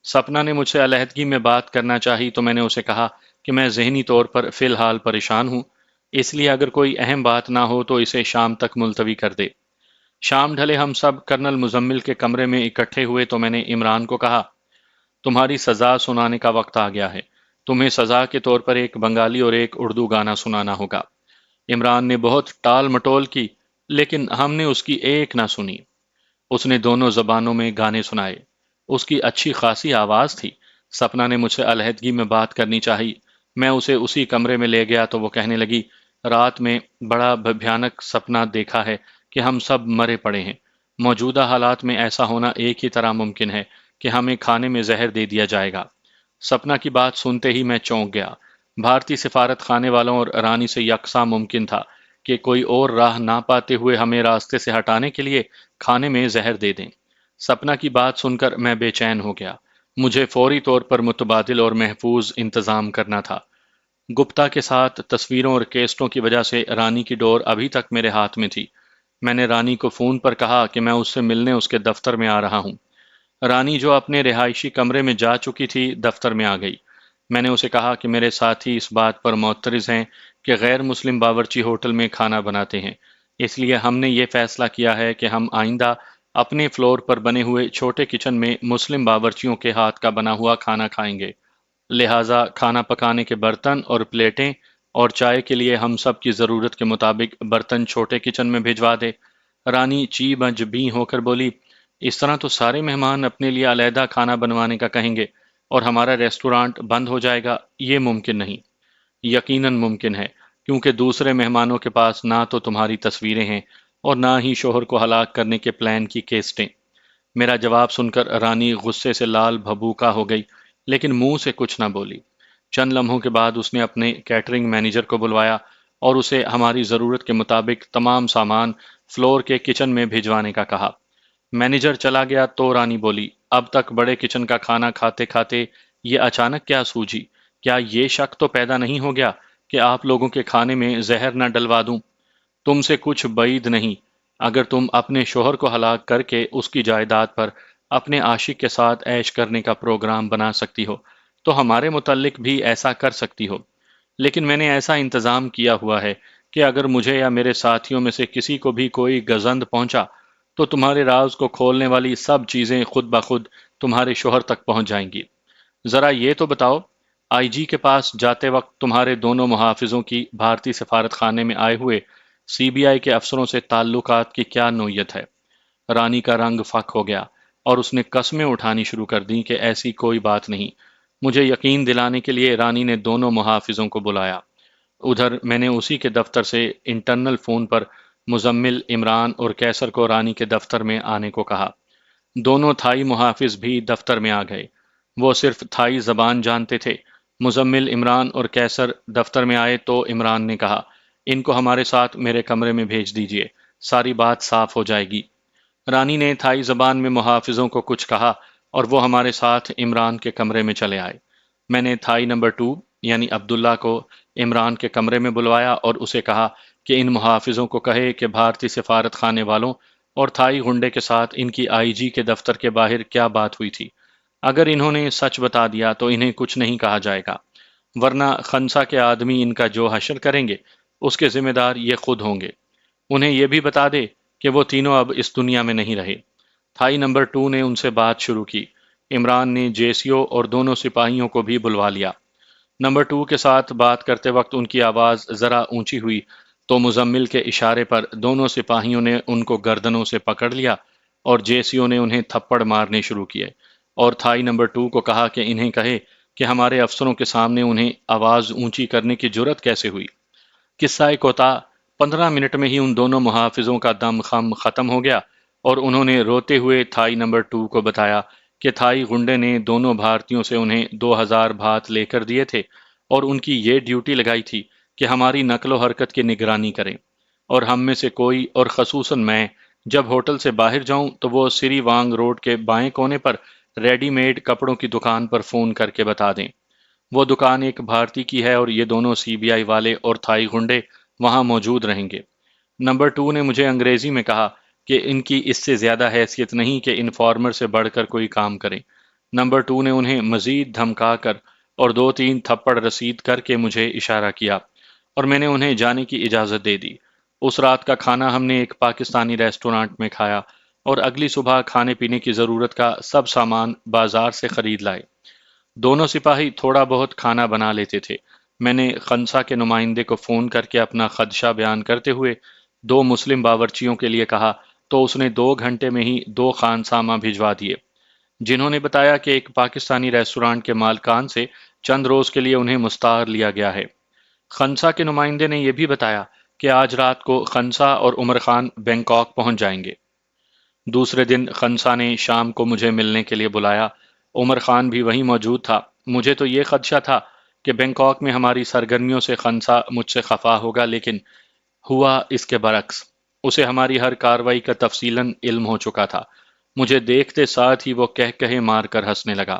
سپنا نے مجھ سے علیحدگی میں بات کرنا چاہی تو میں نے اسے کہا کہ میں ذہنی طور پر فی الحال پریشان ہوں، اس لیے اگر کوئی اہم بات نہ ہو تو اسے شام تک ملتوی کر دے۔ شام ڈھلے ہم سب کرنل مزمل کے کمرے میں اکٹھے ہوئے تو میں نے عمران کو کہا، تمہاری سزا سنانے کا وقت آ گیا ہے۔ تمہیں سزا کے طور پر ایک بنگالی اور ایک اردو گانا سنانا ہوگا۔ عمران نے بہت ٹال مٹول کی، لیکن ہم نے اس کی ایک نہ سنی۔ اس نے دونوں زبانوں میں گانے سنائے۔ اس کی اچھی خاصی آواز تھی۔ سپنا نے مجھ سے علیحدگی میں بات کرنی چاہی۔ میں اسے اسی کمرے میں لے گیا تو وہ کہنے لگی، رات میں بڑا بھیانک سپنا دیکھا ہے کہ ہم سب مرے پڑے ہیں۔ موجودہ حالات میں ایسا ہونا ایک ہی طرح ممکن ہے کہ ہمیں کھانے میں زہر دے دیا جائے گا۔ سپنا کی بات سنتے ہی میں چونک گیا۔ بھارتی سفارت خانے والوں اور رانی سے یکساں ممکن تھا کہ کوئی اور راہ نہ پاتے ہوئے ہمیں راستے سے ہٹانے کے لیے کھانے میں زہر دے دیں۔ سپنا کی بات سن کر میں بے چین ہو گیا۔ مجھے فوری طور پر متبادل اور محفوظ انتظام کرنا تھا۔ گپتا کے ساتھ تصویروں اور کیسٹوں کی وجہ سے رانی کی ڈور ابھی تک میرے ہاتھ میں تھی۔ میں نے رانی کو فون پر کہا کہ میں اس سے ملنے اس کے دفتر میں آ رہا ہوں۔ رانی جو اپنے رہائشی کمرے میں جا چکی تھی دفتر میں آ گئی۔ میں نے اسے کہا کہ میرے ساتھی اس بات پر معترض ہیں کہ غیر مسلم باورچی ہوٹل میں کھانا بناتے ہیں، اس لیے ہم نے یہ فیصلہ کیا ہے کہ ہم آئندہ اپنے فلور پر بنے ہوئے چھوٹے کچن میں مسلم باورچیوں کے ہاتھ کا بنا ہوا کھانا کھائیں گے۔ لہٰذا کھانا پکانے کے برتن اور پلیٹیں اور چائے کے لیے ہم سب کی ضرورت کے مطابق برتن چھوٹے کچن میں بھجوا دے۔ رانی چی بج بیں ہو کر بولی، اس طرح تو سارے مہمان اپنے لیے علیحدہ کھانا بنوانے کا کہیں گے اور ہمارا ریسٹورانٹ بند ہو جائے گا۔ یہ ممکن نہیں۔ یقیناً ممکن ہے، کیونکہ دوسرے مہمانوں کے پاس نہ تو تمہاری تصویریں ہیں اور نہ ہی شوہر کو ہلاک کرنے کے پلان کی کیسٹیں۔ میرا جواب سن کر رانی غصے سے لال بھبوکا ہو گئی، لیکن منہ سے کچھ نہ بولی۔ چند لمحوں کے بعد اس نے اپنے کیٹرنگ مینیجر کو بلوایا اور اسے ہماری ضرورت کے مطابق تمام سامان فلور کے کچن میں بھجوانے کا کہا۔ مینیجر چلا گیا تو رانی بولی، اب تک بڑے کچن کا کھانا کھاتے کھاتے یہ اچانک کیا سوجھی؟ کیا یہ شک تو پیدا نہیں ہو گیا کہ آپ لوگوں کے کھانے میں زہر نہ ڈلوا دوں؟ تم سے کچھ بعید نہیں۔ اگر تم اپنے شوہر کو ہلاک کر کے اس کی جائیداد پر اپنے عاشق کے ساتھ عیش کرنے کا پروگرام بنا سکتی ہو تو ہمارے متعلق بھی ایسا کر سکتی ہو۔ لیکن میں نے ایسا انتظام کیا ہوا ہے کہ اگر مجھے یا میرے ساتھیوں میں سے کسی کو بھی کوئی گزند پہنچا تو تمہارے راز کو کھولنے والی سب چیزیں خود بخود تمہارے شوہر تک پہنچ جائیں گی۔ ذرا یہ تو بتاؤ، آئی جی کے پاس جاتے وقت تمہارے دونوں محافظوں کی بھارتی سفارت خانے میں آئے ہوئے سی بی آئی کے افسروں سے تعلقات کی کیا نوعیت ہے؟ رانی کا رنگ فک ہو گیا اور اس نے قسمیں اٹھانی شروع کر دیں کہ ایسی کوئی بات نہیں۔ مجھے یقین دلانے کے لیے رانی نے دونوں محافظوں کو بلایا۔ ادھر میں نے اسی کے دفتر سے انٹرنل فون پر مزمل، عمران اور کیسر کو رانی کے دفتر میں آنے کو کہا۔ دونوں تھائی محافظ بھی دفتر میں آ گئے۔ وہ صرف تھائی زبان جانتے تھے۔ مزمل، عمران اور کیسر دفتر میں آئے تو عمران نے کہا، ان کو ہمارے ساتھ میرے کمرے میں بھیج دیجئے، ساری بات صاف ہو جائے گی۔ رانی نے تھائی زبان میں محافظوں کو کچھ کہا اور وہ ہمارے ساتھ عمران کے کمرے میں چلے آئے۔ میں نے تھائی نمبر 2 یعنی عبداللہ کو عمران کے کمرے میں بلوایا اور اسے کہا کہ ان محافظوں کو کہے کہ بھارتی سفارت خانے والوں اور تھائی غنڈے کے ساتھ ان کی آئی جی کے دفتر کے باہر کیا بات ہوئی تھی۔ اگر انہوں نے سچ بتا دیا تو انہیں کچھ نہیں کہا جائے گا، ورنہ خنسا کے آدمی ان کا جو حشر کریں گے اس کے ذمہ دار یہ خود ہوں گے۔ انہیں یہ بھی بتا دے کہ وہ تینوں اب اس دنیا میں نہیں رہے۔ تھائی نمبر 2 نے ان سے بات شروع کی۔ عمران نے جیسیو اور دونوں سپاہیوں کو بھی بلوا لیا۔ نمبر 2 کے ساتھ بات کرتے وقت ان کی آواز ذرا اونچی ہوئی تو مزمل کے اشارے پر دونوں سپاہیوں نے ان کو گردنوں سے پکڑ لیا اور جیسیو نے انہیں تھپڑ مارنے شروع کیے اور تھائی نمبر 2 کو کہا کہ انہیں کہے کہ ہمارے افسروں کے سامنے انہیں آواز اونچی کرنے کی جرت کیسے ہوئی۔ قصہ کوتاہ 15 منٹ میں ہی ان دونوں محافظوں کا دم خم ختم ہو گیا اور انہوں نے روتے ہوئے تھائی نمبر 2 کو بتایا کہ تھائی غنڈے نے دونوں بھارتیوں سے انہیں 2000 بھات لے کر دیے تھے اور ان کی یہ ڈیوٹی لگائی تھی کہ ہماری نقل و حرکت کی نگرانی کریں، اور ہم میں سے کوئی، اور خصوصاً میں، جب ہوٹل سے باہر جاؤں تو وہ سری وانگ روڈ کے بائیں کونے پر ریڈی میڈ کپڑوں کی دکان پر فون کر کے بتا دیں۔ وہ دکان ایک بھارتی کی ہے اور یہ دونوں سی بی آئی والے اور تھائی غنڈے وہاں موجود رہیں گے۔ نمبر 2 نے مجھے انگریزی میں کہا کہ ان کی اس سے زیادہ حیثیت نہیں کہ انفارمر سے بڑھ کر کوئی کام کریں۔ نمبر 2 نے انہیں مزید دھمکا کر اور 2-3 تھپڑ رسید کر کے مجھے اشارہ کیا اور میں نے انہیں جانے کی اجازت دے دی۔ اس رات کا کھانا ہم نے ایک پاکستانی ریسٹورانٹ میں کھایا اور اگلی صبح کھانے پینے کی ضرورت کا سب سامان بازار سے خرید لائے۔ دونوں سپاہی تھوڑا بہت کھانا بنا لیتے تھے۔ میں نے خنسا کے نمائندے کو فون کر کے اپنا خدشہ بیان کرتے ہوئے 2 مسلم باورچیوں کے لیے کہا تو اس نے 2 گھنٹے میں ہی 2 خانسامہ بھجوا دیے، جنہوں نے بتایا کہ ایک پاکستانی ریسٹورانٹ کے مالکان سے چند روز کے لیے انہیں مستعار لیا گیا ہے۔ خنسا کے نمائندے نے یہ بھی بتایا کہ آج رات کو خنسا اور عمر خان بینکاک پہنچ جائیں گے۔ دوسرے دن خنسا نے شام کو مجھے ملنے کے لیے بلایا۔ عمر خان بھی وہیں موجود تھا۔ مجھے تو یہ خدشہ تھا کہ بینکاک میں ہماری سرگرمیوں سے خنسا مجھ سے خفا ہوگا، لیکن ہوا اس کے برعکس۔ اسے ہماری ہر کارروائی کا تفصیلاً علم ہو چکا تھا۔ مجھے دیکھتے ساتھ ہی وہ کہے مار کر ہنسنے لگا۔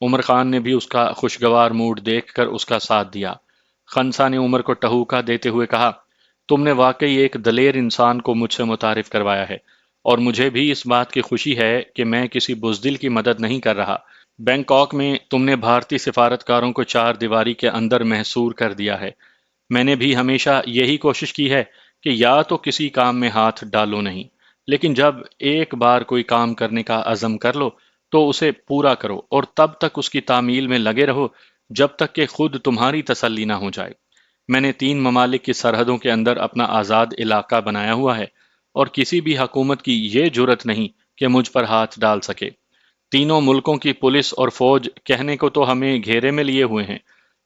عمر خان نے بھی اس کا خوشگوار موڈ دیکھ کر اس کا ساتھ دیا۔ خنسا نے عمر کو ٹہوکا دیتے ہوئے کہا، تم نے واقعی ایک دلیر انسان کو مجھ سے متعارف کروایا ہے، اور مجھے بھی اس بات کی خوشی ہے کہ میں کسی بزدل کی مدد نہیں کر رہا۔ بینکاک میں تم نے بھارتی سفارتکاروں کو چار دیواری کے اندر محصور کر دیا ہے۔ میں نے بھی ہمیشہ یہی کوشش کی ہے کہ یا تو کسی کام میں ہاتھ ڈالو نہیں، لیکن جب ایک بار کوئی کام کرنے کا عزم کر لو تو اسے پورا کرو، اور تب تک اس کی تعمیل میں لگے رہو جب تک کہ خود تمہاری تسلی نہ ہو جائے۔ میں نے 3 ممالک کی سرحدوں کے اندر اپنا آزاد علاقہ بنایا ہوا ہے، اور کسی بھی حکومت کی یہ جرت نہیں کہ مجھ پر ہاتھ ڈال سکے۔ تینوں ملکوں کی پولیس اور فوج کہنے کو تو ہمیں گھیرے میں لیے ہوئے ہیں،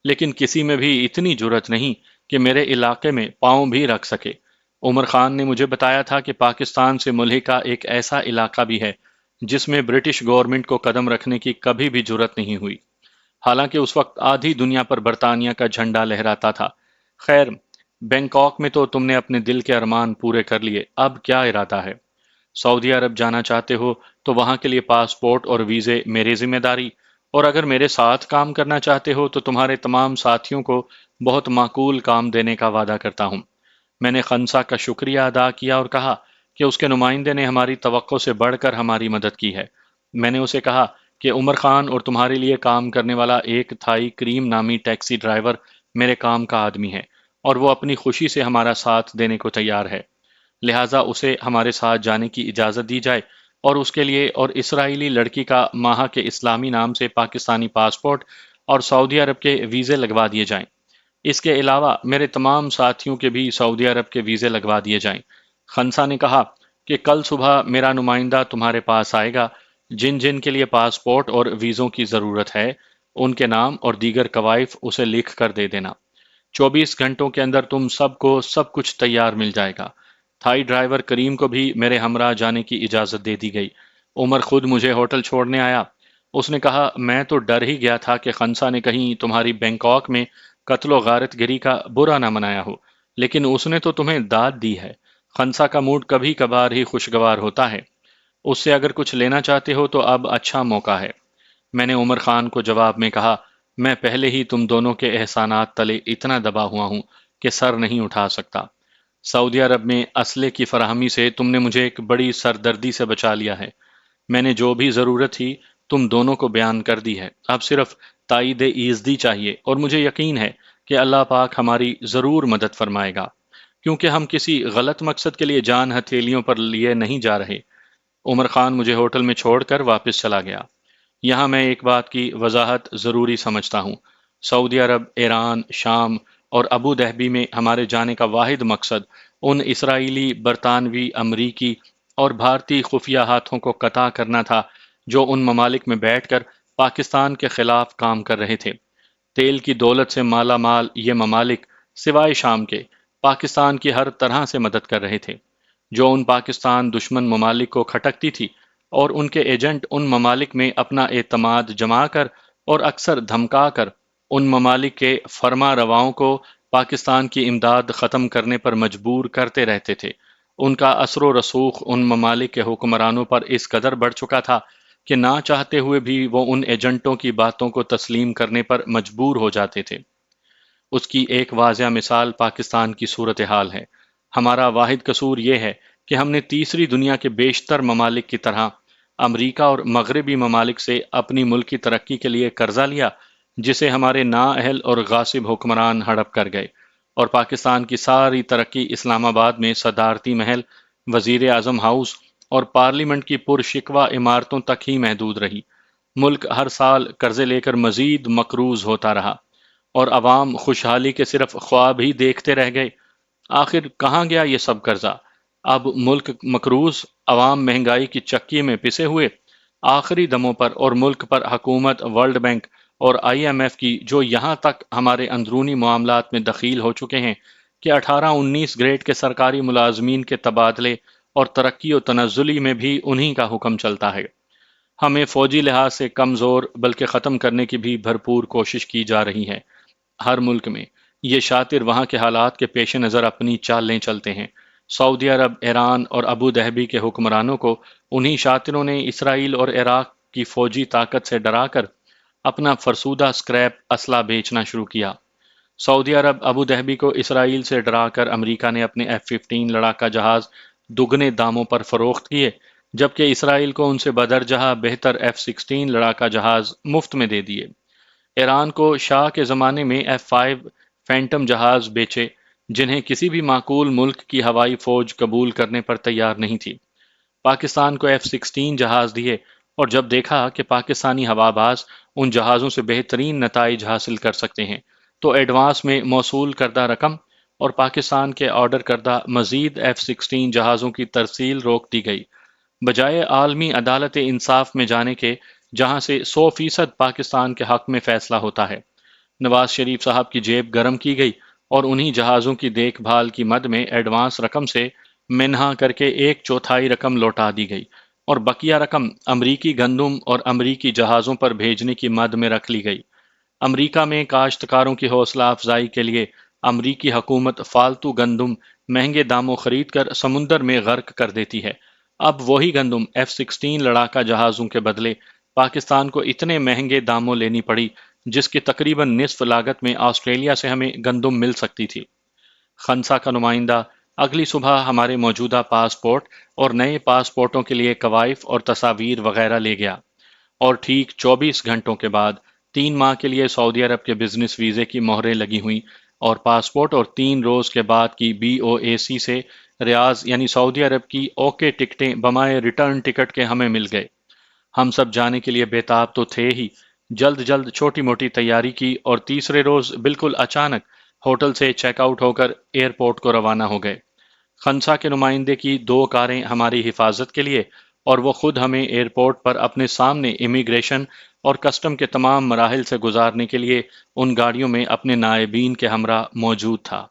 لیکن کسی میں بھی اتنی جرت نہیں کہ میرے علاقے میں پاؤں بھی رکھ سکے۔ عمر خان نے مجھے بتایا تھا کہ پاکستان سے ملحقہ ایک ایسا علاقہ بھی ہے جس میں برٹش گورنمنٹ کو قدم رکھنے کی کبھی بھی جرت نہیں ہوئی، حالانکہ اس وقت آدھی دنیا پر برطانیہ کا جھنڈا لہراتا تھا۔ خیر، بینکاک میں تو تم نے اپنے دل کے ارمان پورے کر لیے، اب کیا ارادہ ہے؟ سعودی عرب جانا چاہتے ہو تو وہاں کے لیے پاسپورٹ اور ویزے میری ذمہ داری، اور اگر میرے ساتھ کام کرنا چاہتے ہو تو تمہارے تمام ساتھیوں کو بہت معقول کام دینے کا وعدہ کرتا ہوں۔ میں نے خنسا کا شکریہ ادا کیا اور کہا کہ اس کے نمائندے نے ہماری توقع سے بڑھ کر ہماری مدد کی ہے۔ میں نے اسے کہا کہ عمر خان اور تمہارے لیے کام کرنے والا ایک تھائی کریم نامی ٹیکسی ڈرائیور میرے کام کا آدمی ہے، اور وہ اپنی خوشی سے ہمارا ساتھ دینے کو تیار ہے، لہٰذا اسے ہمارے ساتھ جانے کی اجازت دی جائے، اور اس کے لیے اور اسرائیلی لڑکی کا ماہا کے اسلامی نام سے پاکستانی پاسپورٹ اور سعودی عرب کے ویزے لگوا دیے جائیں۔ اس کے علاوہ میرے تمام ساتھیوں کے بھی سعودی عرب کے ویزے لگوا دیے جائیں۔ خنسا نے کہا کہ کل صبح میرا نمائندہ تمہارے پاس آئے گا۔ جن جن کے لیے پاسپورٹ اور ویزوں کی ضرورت ہے ان کے نام اور دیگر کوائف اسے لکھ کر دے دینا۔ 24 گھنٹوں کے اندر تم سب کو سب کچھ تیار مل جائے گا۔ تھائی ڈرائیور کریم کو بھی میرے ہمراہ جانے کی اجازت دے دی گئی۔ عمر خود مجھے ہوٹل چھوڑنے آیا۔ اس نے کہا، میں تو ڈر ہی گیا تھا کہ خنسا نے کہیں تمہاری بینکاک میں قتل و غارت گری کا برا نہ منایا ہو، لیکن اس نے تو تمہیں داد دی ہے۔ خنسا کا موڈ کبھی کبھار ہی خوشگوار ہوتا ہے۔ اس سے اگر کچھ لینا چاہتے ہو تو اب اچھا موقع ہے۔ میں نے عمر خان کو جواب میں کہا، میں پہلے ہی تم دونوں کے احسانات تلے اتنا دبا ہوا ہوں کہ سر نہیں اٹھا سکتا۔ سعودی عرب میں اسلحے کی فراہمی سے تم نے مجھے ایک بڑی سردردی سے بچا لیا ہے۔ میں نے جو بھی ضرورت تھی تم دونوں کو بیان کر دی ہے، اب صرف تائید ایزدی چاہیے، اور مجھے یقین ہے کہ اللہ پاک ہماری ضرور مدد فرمائے گا، کیونکہ ہم کسی غلط مقصد کے لیے جان ہتھیلیوں پر لیے نہیں جا رہے۔ عمر خان مجھے ہوٹل میں چھوڑ کر واپس چلا گیا۔ یہاں میں ایک بات کی وضاحت ضروری سمجھتا ہوں۔ سعودی عرب، ایران، شام اور ابو ظہبی میں ہمارے جانے کا واحد مقصد ان اسرائیلی، برطانوی، امریکی اور بھارتی خفیہ ہاتھوں کو قطع کرنا تھا جو ان ممالک میں بیٹھ کر پاکستان کے خلاف کام کر رہے تھے۔ تیل کی دولت سے مالا مال یہ ممالک سوائے شام کے پاکستان کی ہر طرح سے مدد کر رہے تھے، جو ان پاکستان دشمن ممالک کو کھٹکتی تھی، اور ان کے ایجنٹ ان ممالک میں اپنا اعتماد جما کر اور اکثر دھمکا کر ان ممالک کے فرما رواؤں کو پاکستان کی امداد ختم کرنے پر مجبور کرتے رہتے تھے۔ ان کا اثر و رسوخ ان ممالک کے حکمرانوں پر اس قدر بڑھ چکا تھا کہ نہ چاہتے ہوئے بھی وہ ان ایجنٹوں کی باتوں کو تسلیم کرنے پر مجبور ہو جاتے تھے۔ اس کی ایک واضح مثال پاکستان کی صورتحال ہے۔ ہمارا واحد قصور یہ ہے کہ ہم نے تیسری دنیا کے بیشتر ممالک کی طرح امریکہ اور مغربی ممالک سے اپنی ملک کی ترقی کے لیے قرضہ لیا، جسے ہمارے نااہل اور غاصب حکمران ہڑپ کر گئے، اور پاکستان کی ساری ترقی اسلام آباد میں صدارتی محل، وزیر اعظم ہاؤس اور پارلیمنٹ کی پرشکوہ عمارتوں تک ہی محدود رہی۔ ملک ہر سال قرضے لے کر مزید مقروض ہوتا رہا، اور عوام خوشحالی کے صرف خواب ہی دیکھتے رہ گئے۔ آخر کہاں گیا یہ سب قرضہ؟ اب ملک مقروض، عوام مہنگائی کی چکی میں پسے ہوئے، آخری دموں پر، اور ملک پر حکومت، ورلڈ بینک اور IMF کی جو یہاں تک ہمارے اندرونی معاملات میں دخیل ہو چکے ہیں کہ 18-19 گریڈ کے سرکاری ملازمین کے تبادلے اور ترقی و تنزلی میں بھی انہی کا حکم چلتا ہے۔ ہمیں فوجی لحاظ سے کمزور بلکہ ختم کرنے کی بھی بھرپور کوشش کی جا رہی ہے۔ ہر ملک میں یہ شاطر وہاں کے حالات کے پیش نظر اپنی چالیں چلتے ہیں۔ سعودی عرب، ایران اور ابو ظہبی کے حکمرانوں کو انہی شاطروں نے اسرائیل اور عراق کی فوجی طاقت سے ڈرا کر اپنا فرسودہ سکریپ اسلحہ بیچنا شروع کیا۔ سعودی عرب ابو ظہبی کو اسرائیل سے ڈرا کر امریکہ نے اپنے F-15 لڑاکا جہاز دگنے داموں پر فروخت کیے، جبکہ اسرائیل کو ان سے بدرجہ بہتر F-16 لڑاکا جہاز مفت میں دے دیے۔ ایران کو شاہ کے زمانے میں F-5 فینٹم جہاز بیچے، جنہیں کسی بھی معقول ملک کی ہوائی فوج قبول کرنے پر تیار نہیں تھی۔ پاکستان کو F-16 جہاز دیے، اور جب دیکھا کہ پاکستانی ہوا باز ان جہازوں سے بہترین نتائج حاصل کر سکتے ہیں، تو ایڈوانس میں موصول کردہ رقم اور پاکستان کے آرڈر کردہ مزید F-16 جہازوں کی ترسیل روک دی گئی، بجائے عالمی عدالت انصاف میں جانے کے، جہاں سے 100% پاکستان کے حق میں فیصلہ ہوتا ہے۔ نواز شریف صاحب کی جیب گرم کی گئی اور انہی جہازوں کی دیکھ بھال کی مد میں ایڈوانس رقم سے منہا کر کے 1/4 رقم لوٹا دی گئی، اور بقیہ رقم امریکی گندم اور امریکی جہازوں پر بھیجنے کی مد میں رکھ لی گئی۔ امریکہ میں کاشتکاروں کی حوصلہ افزائی کے لیے امریکی حکومت فالتو گندم مہنگے داموں خرید کر سمندر میں غرق کر دیتی ہے۔ اب وہی گندم F-16 لڑاکا جہازوں کے بدلے پاکستان کو اتنے مہنگے داموں لینی پڑی، جس کی تقریباً نصف لاگت میں آسٹریلیا سے ہمیں گندم مل سکتی تھی۔ خنسا کا نمائندہ اگلی صبح ہمارے موجودہ پاسپورٹ اور نئے پاسپورٹوں کے لیے کوائف اور تصاویر وغیرہ لے گیا، اور ٹھیک 24 گھنٹوں کے بعد 3 ماہ کے لیے سعودی عرب کے بزنس ویزے کی مہریں لگی ہوئیں، اور پاسپورٹ اور 3 روز کے بعد کی BOAC سے ریاض یعنی سعودی عرب کی اوکے ٹکٹیں بمائے ریٹرن ٹکٹ کے ہمیں مل گئے۔ ہم سب جانے کے لیے بےتاب تو تھے ہی، جلد جلد چھوٹی موٹی تیاری کی، اور تیسرے روز بالکل اچانک ہوٹل سے چیک آؤٹ ہو کر ایئرپورٹ کو روانہ ہو گئے۔ خنسا کے نمائندے کی 2 کاریں ہماری حفاظت کے لیے، اور وہ خود ہمیں ایئرپورٹ پر اپنے سامنے امیگریشن اور کسٹم کے تمام مراحل سے گزارنے کے لیے ان گاڑیوں میں اپنے نائبین کے ہمراہ موجود تھا۔